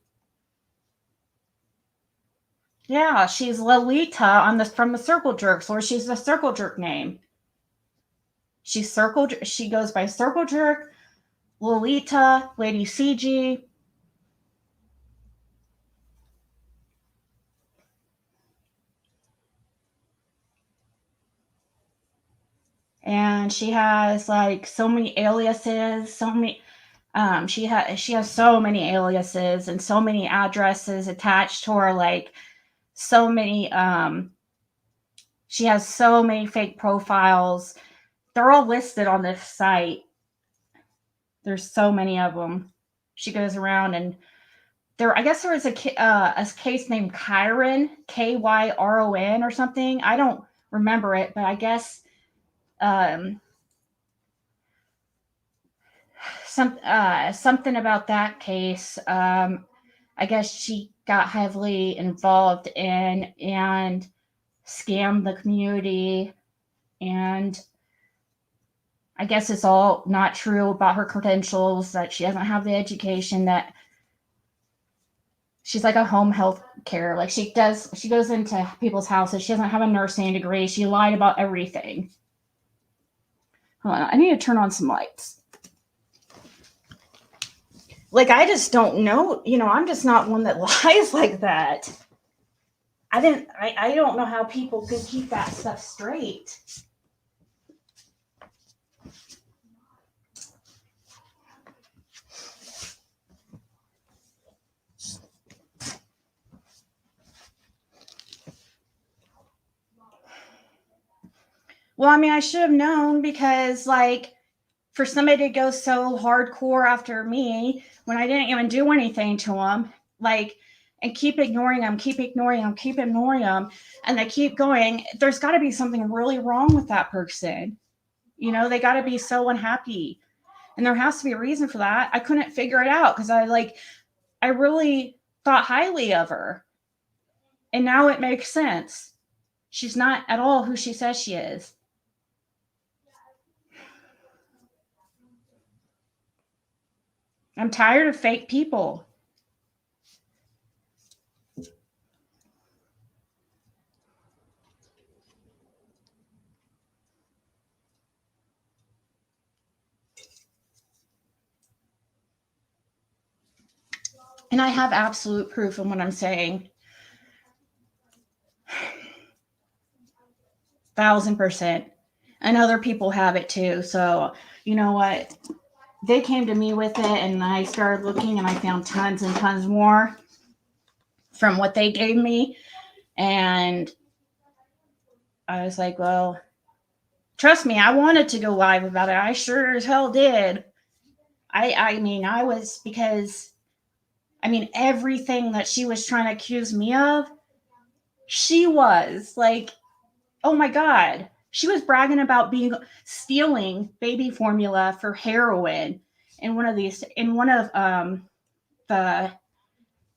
Speaker 3: Yeah, she's Lolita from the Circle Jerks, or she's the Circle Jerk name. She goes by Circle Jerk, Lolita, Lady CG. And she has like so many aliases, she has so many aliases and so many addresses attached to her, like so many she has so many fake profiles. They're all listed on this site. There's so many of them. She goes around and I guess there was a case named Kyron, Kyron or something. I don't remember it, but I guess something about that case. I guess she got heavily involved in and scammed the community, and I guess it's all not true about her credentials, that she doesn't have the education, that she's like a home health care. Like she goes into people's houses. She doesn't have a nursing degree. She lied about everything. Hold on, I need to turn on some lights. Like, I just don't know. I'm just not one that lies like that. I don't know how people could keep that stuff straight. Well, I mean, I should have known, because like for somebody to go so hardcore after me when I didn't even do anything to them, like, and keep ignoring them, and they keep going, there's got to be something really wrong with that person. They got to be so unhappy. And there has to be a reason for that. I couldn't figure it out because I really thought highly of her. And now it makes sense. She's not at all who she says she is. I'm tired of fake people. And I have absolute proof in what I'm saying. 1,000%. And other people have it too. So, you know what? They came to me with it, and I started looking, and I found tons and tons more from what they gave me. And I was like, well, trust me, I wanted to go live about it. I sure as hell did. Everything that she was trying to accuse me of, she was like, oh my God. She was bragging about stealing baby formula for heroin in one of a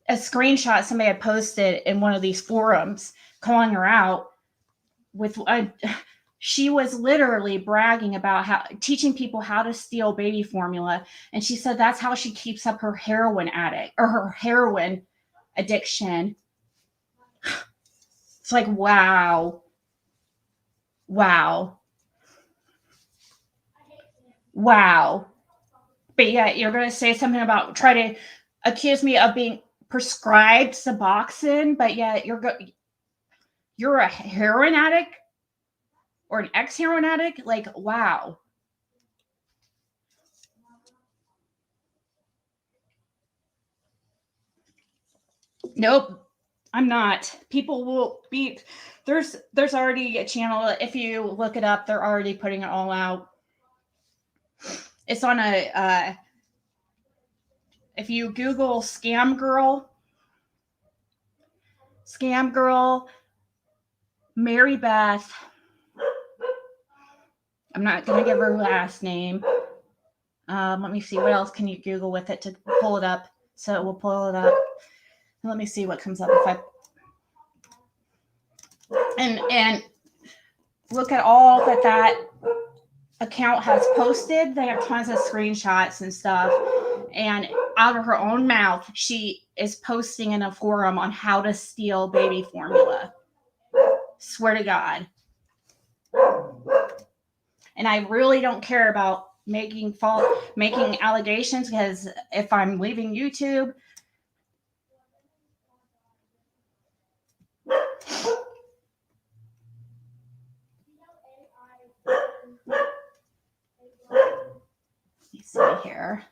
Speaker 3: screenshot somebody had posted in one of these forums, calling her out she was literally bragging about teaching people how to steal baby formula. And she said that's how she keeps up her heroin addiction. It's like, wow. But yeah, you're going to say something about try to accuse me of being prescribed Suboxone, but yet you're a heroin addict or an ex-heroin addict? Like, wow. Nope, I'm not. People will be, there's already a channel. If you look it up, they're already putting it all out. It's on if you Google scam girl, Mary Beth, I'm not going to give her last name. Let me see. What else can you Google with it to pull it up? So it will pull it up. Let me see what comes up if I And look at all that account has posted. They have tons of screenshots and stuff. And out of her own mouth, she is posting in a forum on how to steal baby formula. Swear to God. And I really don't care about making allegations, because if I'm leaving YouTube, let me see here.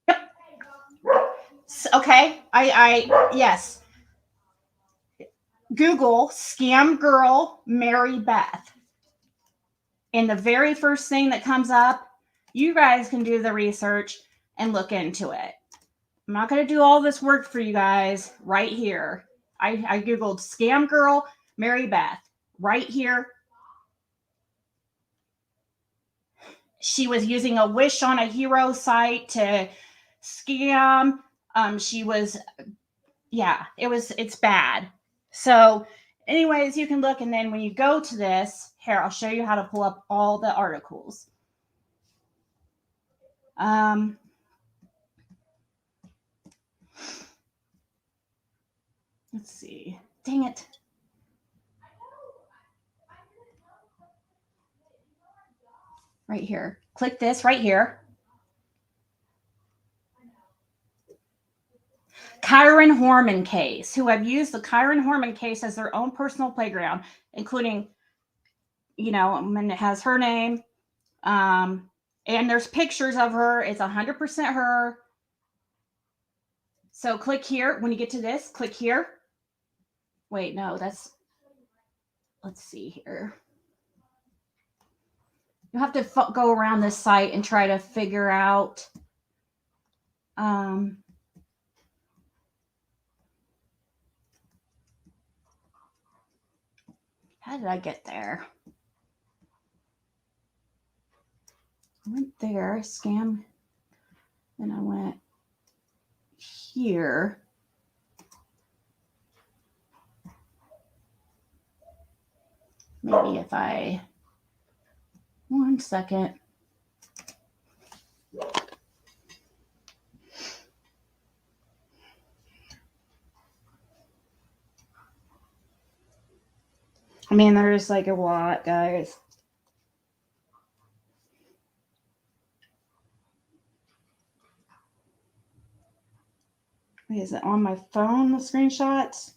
Speaker 3: Yep. Okay. Yes. Google scam girl Mary Beth. And the very first thing that comes up, you guys can do the research and look into it. I'm not going to do all this work for you guys right here. I Googled scam girl Mary Beth right here. She was using a Wish on a Hero site to scam. It's bad. So anyways, you can look, and then when you go to this, here, I'll show you how to pull up all the articles. Let's see. Dang it. Right here. Click this right here. Kyron Horman case, who have used the Kyron Horman case as their own personal playground, including, and it has her name. And there's pictures of her. It's 100% her. So click here. When you get to this, click here. Wait, no, let's see here. You have to go around this site and try to figure out. How did I get there? I went there, scam, and I went here. Maybe if one second. I mean, there's like a lot, guys. Wait, is it on my phone, the screenshots?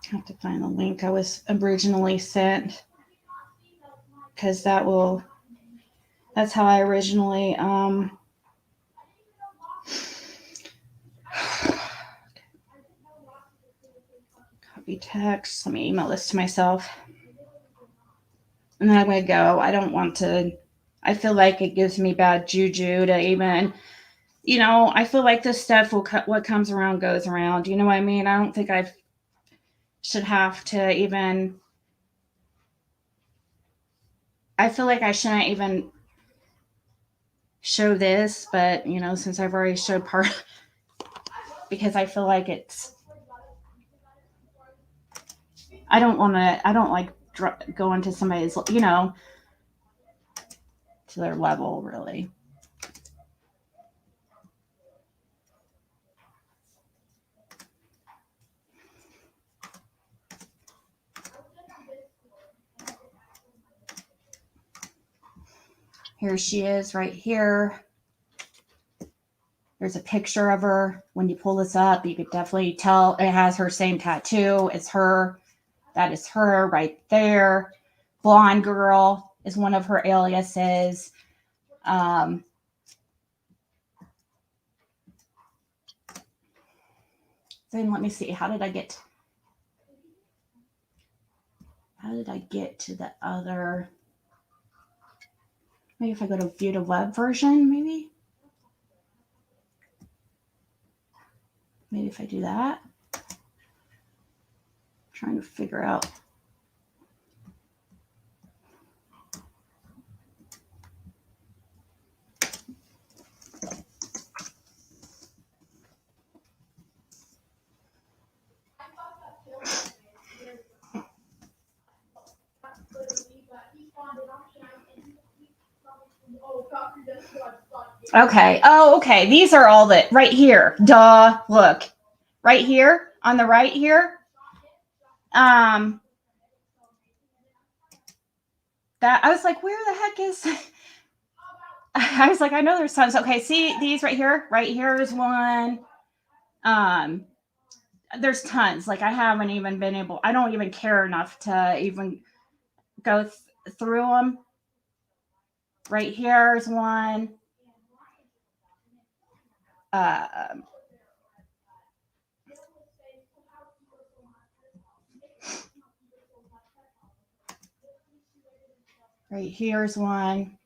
Speaker 3: I have to find the link I was originally sent, because that's how I originally copy text. Let me email this to myself, and then I'm going to go. I don't want to. I feel like it gives me bad juju to even, I feel like this stuff what comes around goes around. You know what I mean? I don't think I should have to even. I feel like I shouldn't even show this, but since I've already showed part, because I feel like I don't like go into somebody's, to their level, really. Here she is right here. There's a picture of her. When you pull this up, you could definitely tell it has her same tattoo. It's her. That is her right there. Blonde girl is one of her aliases. Then let me see. How did I get to the other? Maybe if I go to view the web version, maybe if I do that. I'm trying to figure out. Okay. Oh, okay. These are all that right here. Duh. Look, right here on the right here. That I was like, where the heck is? I was like, I know there's tons. Okay, see these right here. Right here is one. There's tons. Like I haven't even been able. I don't even care enough to even go through them. Right here is one. Right here's one.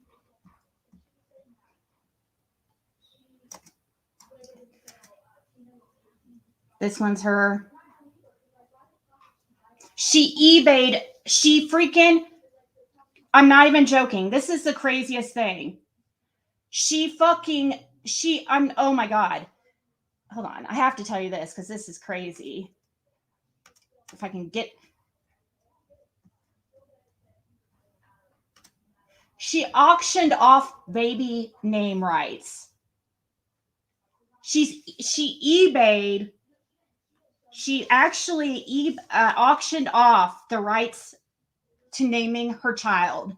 Speaker 3: This one's her. She eBayed. She freaking. I'm not even joking. This is the craziest thing. Oh my God. Hold on. I have to tell you this because this is crazy. If I can get. She auctioned off baby name rights. She eBayed. She actually auctioned off the rights to naming her child.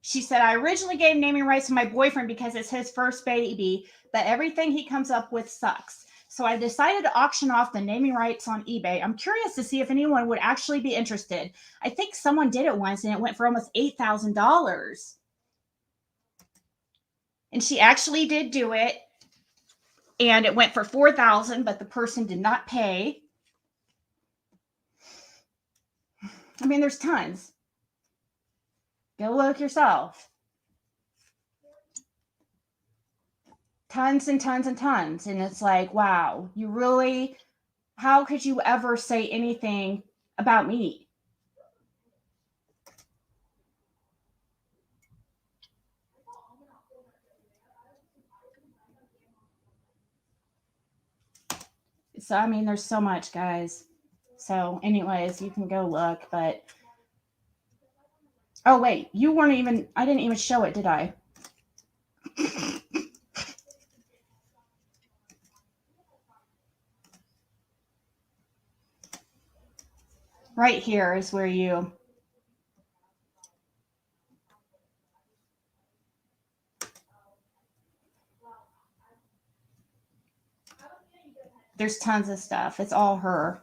Speaker 3: She said, I originally gave naming rights to my boyfriend because it's his first baby, but everything he comes up with sucks. So I decided to auction off the naming rights on eBay. I'm curious to see if anyone would actually be interested. I think someone did it once and it went for almost $8,000. And she actually did do it. And it went for $4,000, but the person did not pay. I mean, there's tons. Go look yourself. Tons and tons and tons. And it's like, wow, you really, how could you ever say anything about me? So, I mean, there's so much, guys. So, anyways, you can go look, but. Oh, wait, I didn't even show it, did I? Right here is where you. There's tons of stuff. It's all her.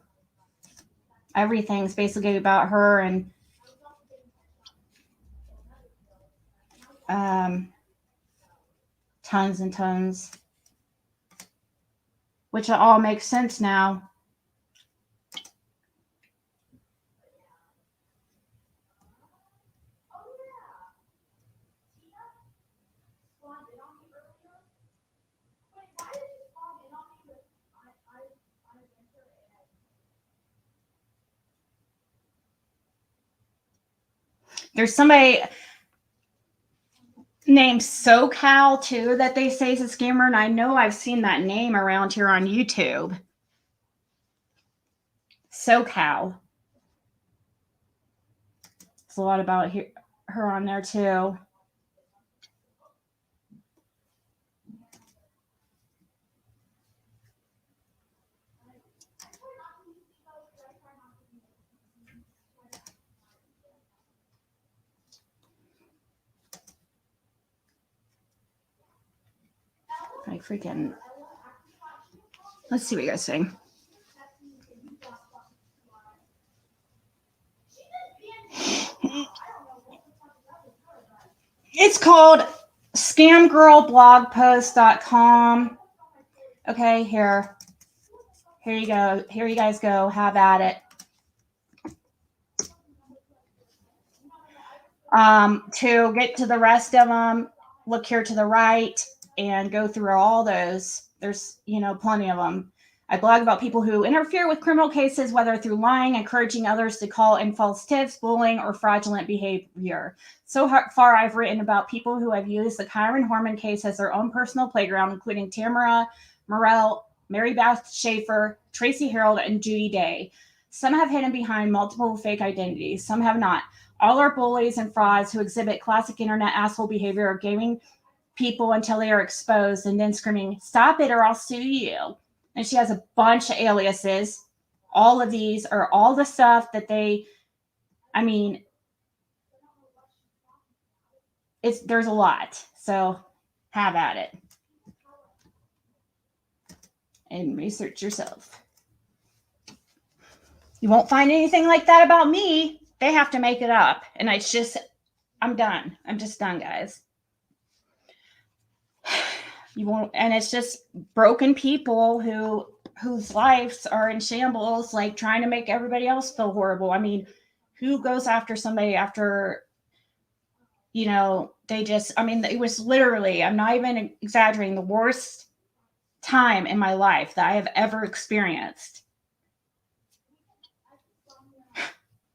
Speaker 3: Everything's basically about her and tons and tons, which all makes sense now. There's somebody named SoCal too that they say is a scammer, and I know I've seen that name around here on YouTube. SoCal. There's a lot about her on there too. Let's see what you guys say. It's called scamgirlblogpost.com. Okay, here. Here you go. Here you guys go. Have at it. To get to the rest of them, look here to the right and go through all those. There's, plenty of them. I blog about people who interfere with criminal cases, whether through lying, encouraging others to call in false tips, bullying, or fraudulent behavior. So far, I've written about people who have used the Kyron Horman case as their own personal playground, including Tamara Morell, Mary Beth Schaefer, Tracy Harold, and Judy Day. Some have hidden behind multiple fake identities. Some have not. All are bullies and frauds who exhibit classic internet asshole behavior of gaming people until they are exposed and then screaming, "Stop it or I'll sue you." And she has a bunch of aliases. All of these are all the stuff that there's a lot. So have at it. And research yourself. You won't find anything like that about me. They have to make it up. And I'm done. I'm just done, guys. You won't, and it's just broken people whose lives are in shambles, like trying to make everybody else feel horrible. Who goes after somebody after, it was literally, I'm not even exaggerating, the worst time in my life that I have ever experienced.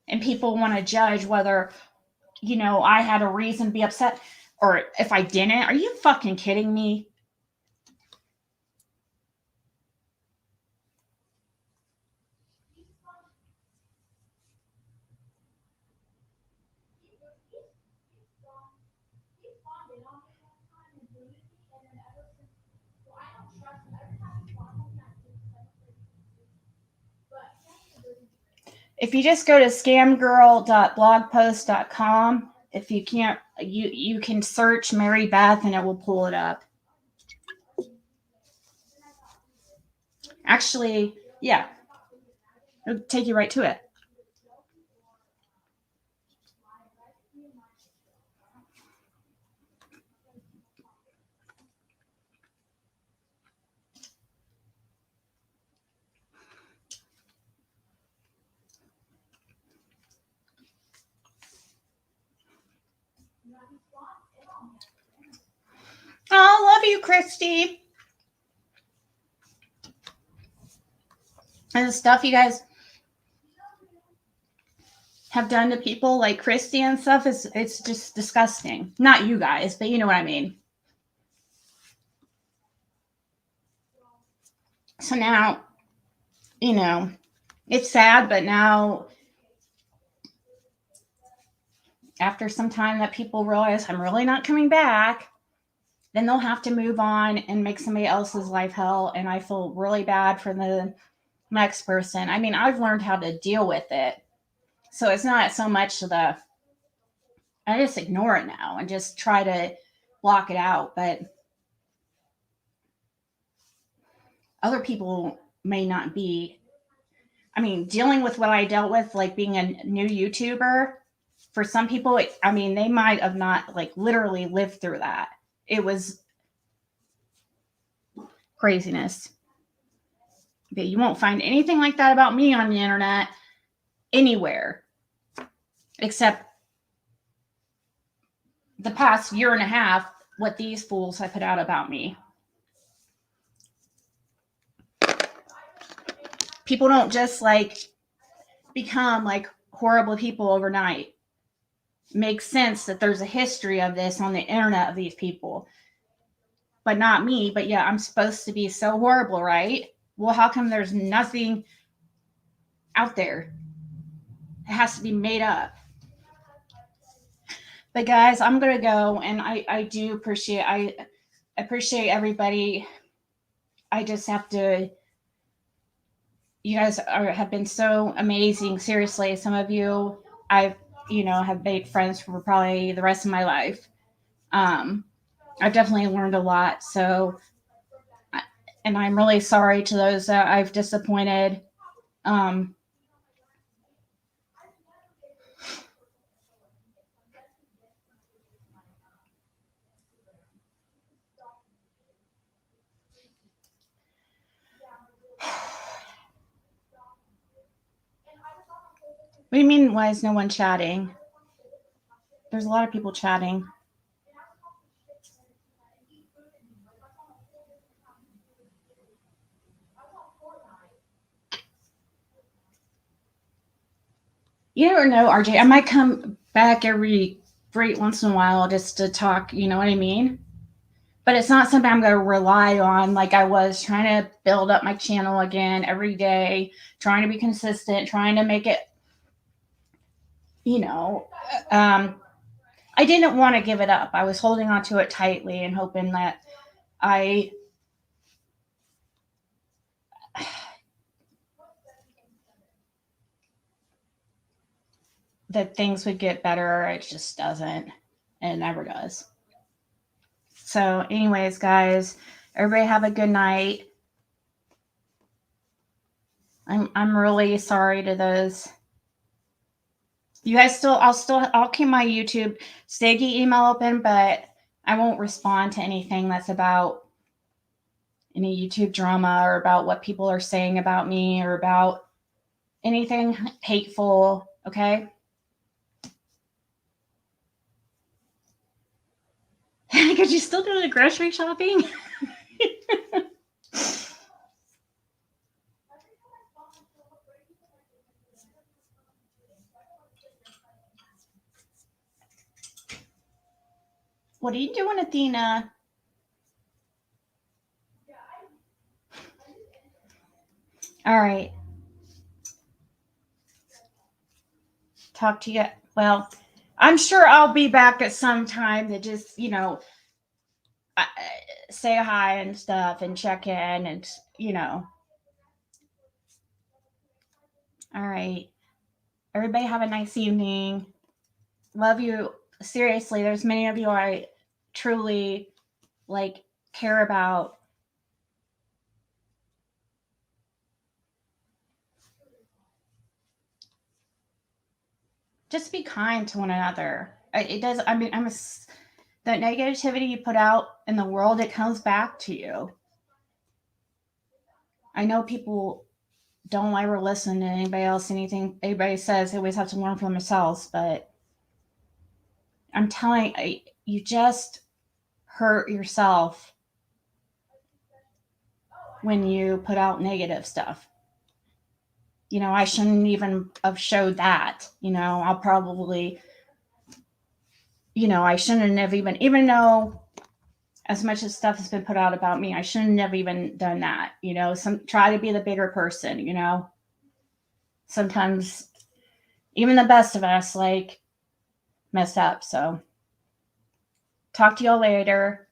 Speaker 3: And people want to judge whether, I had a reason to be upset or if I didn't. Are you fucking kidding me? If you just go to scamgirl.blogpost.com, if you can't, you can search Mary Beth and it will pull it up. Actually, yeah, it'll take you right to it. Oh, love you, Christy. And the stuff you guys have done to people like Christy and stuff it's just disgusting. Not you guys, but you know what I mean. So now, it's sad, but now after some time that people realize I'm really not coming back, then they'll have to move on and make somebody else's life hell. And I feel really bad for the next person. I've learned how to deal with it. So it's not so much I just ignore it now and just try to block it out. But other people may not be. Dealing with what I dealt with, like being a new YouTuber, for some people, they might have not literally lived through that. It was craziness. But you won't find anything like that about me on the internet anywhere, except the past year and a half, what these fools have put out about me. People don't just become horrible people overnight. Makes sense that there's a history of this on the internet of these people, but not me. But yeah, I'm supposed to be so horrible, right? Well, how come there's nothing out there? It has to be made up. But guys, I'm gonna go, and I do appreciate everybody. I just have to. You guys have been so amazing. Seriously, some of you I've have made friends for probably the rest of my life. I've definitely learned a lot. So, and I'm really sorry to those that I've disappointed. What do you mean, why is no one chatting? There's a lot of people chatting. You never know, RJ. I might come back every great once in a while just to talk, you know what I mean? But it's not something I'm going to rely on like I was trying to build up my channel again every day, trying to be consistent, trying to make it, you know, I didn't want to give it up. I was holding on to it tightly and hoping that that things would get better. It just doesn't. It never does. So, anyways, guys, everybody have a good night. I'm really sorry to those. You guys I'll keep my YouTube Ziggy email open, but I won't respond to anything that's about any YouTube drama or about what people are saying about me or about anything hateful, okay? Could you still do the grocery shopping? What are you doing, Athena? All right. Talk to you. Well, I'm sure I'll be back at some time to just, you know, say hi and stuff and check in and, you know. All right. Everybody have a nice evening. Love you. Seriously, there's many of you I truly like care about. Just be kind to one another. It does. I mean, that negativity you put out in the world, it comes back to you. I know people don't ever listen to anybody else, anything anybody says. They always have to learn for themselves. But I'm telling you, just hurt yourself when you put out negative stuff. You know, I shouldn't even have showed that. You know, I'll probably, you know, I shouldn't have even though as much as stuff has been put out about me, I shouldn't have even done that. You know, try to be the bigger person, you know. Sometimes even the best of us like messed up. So talk to y'all later.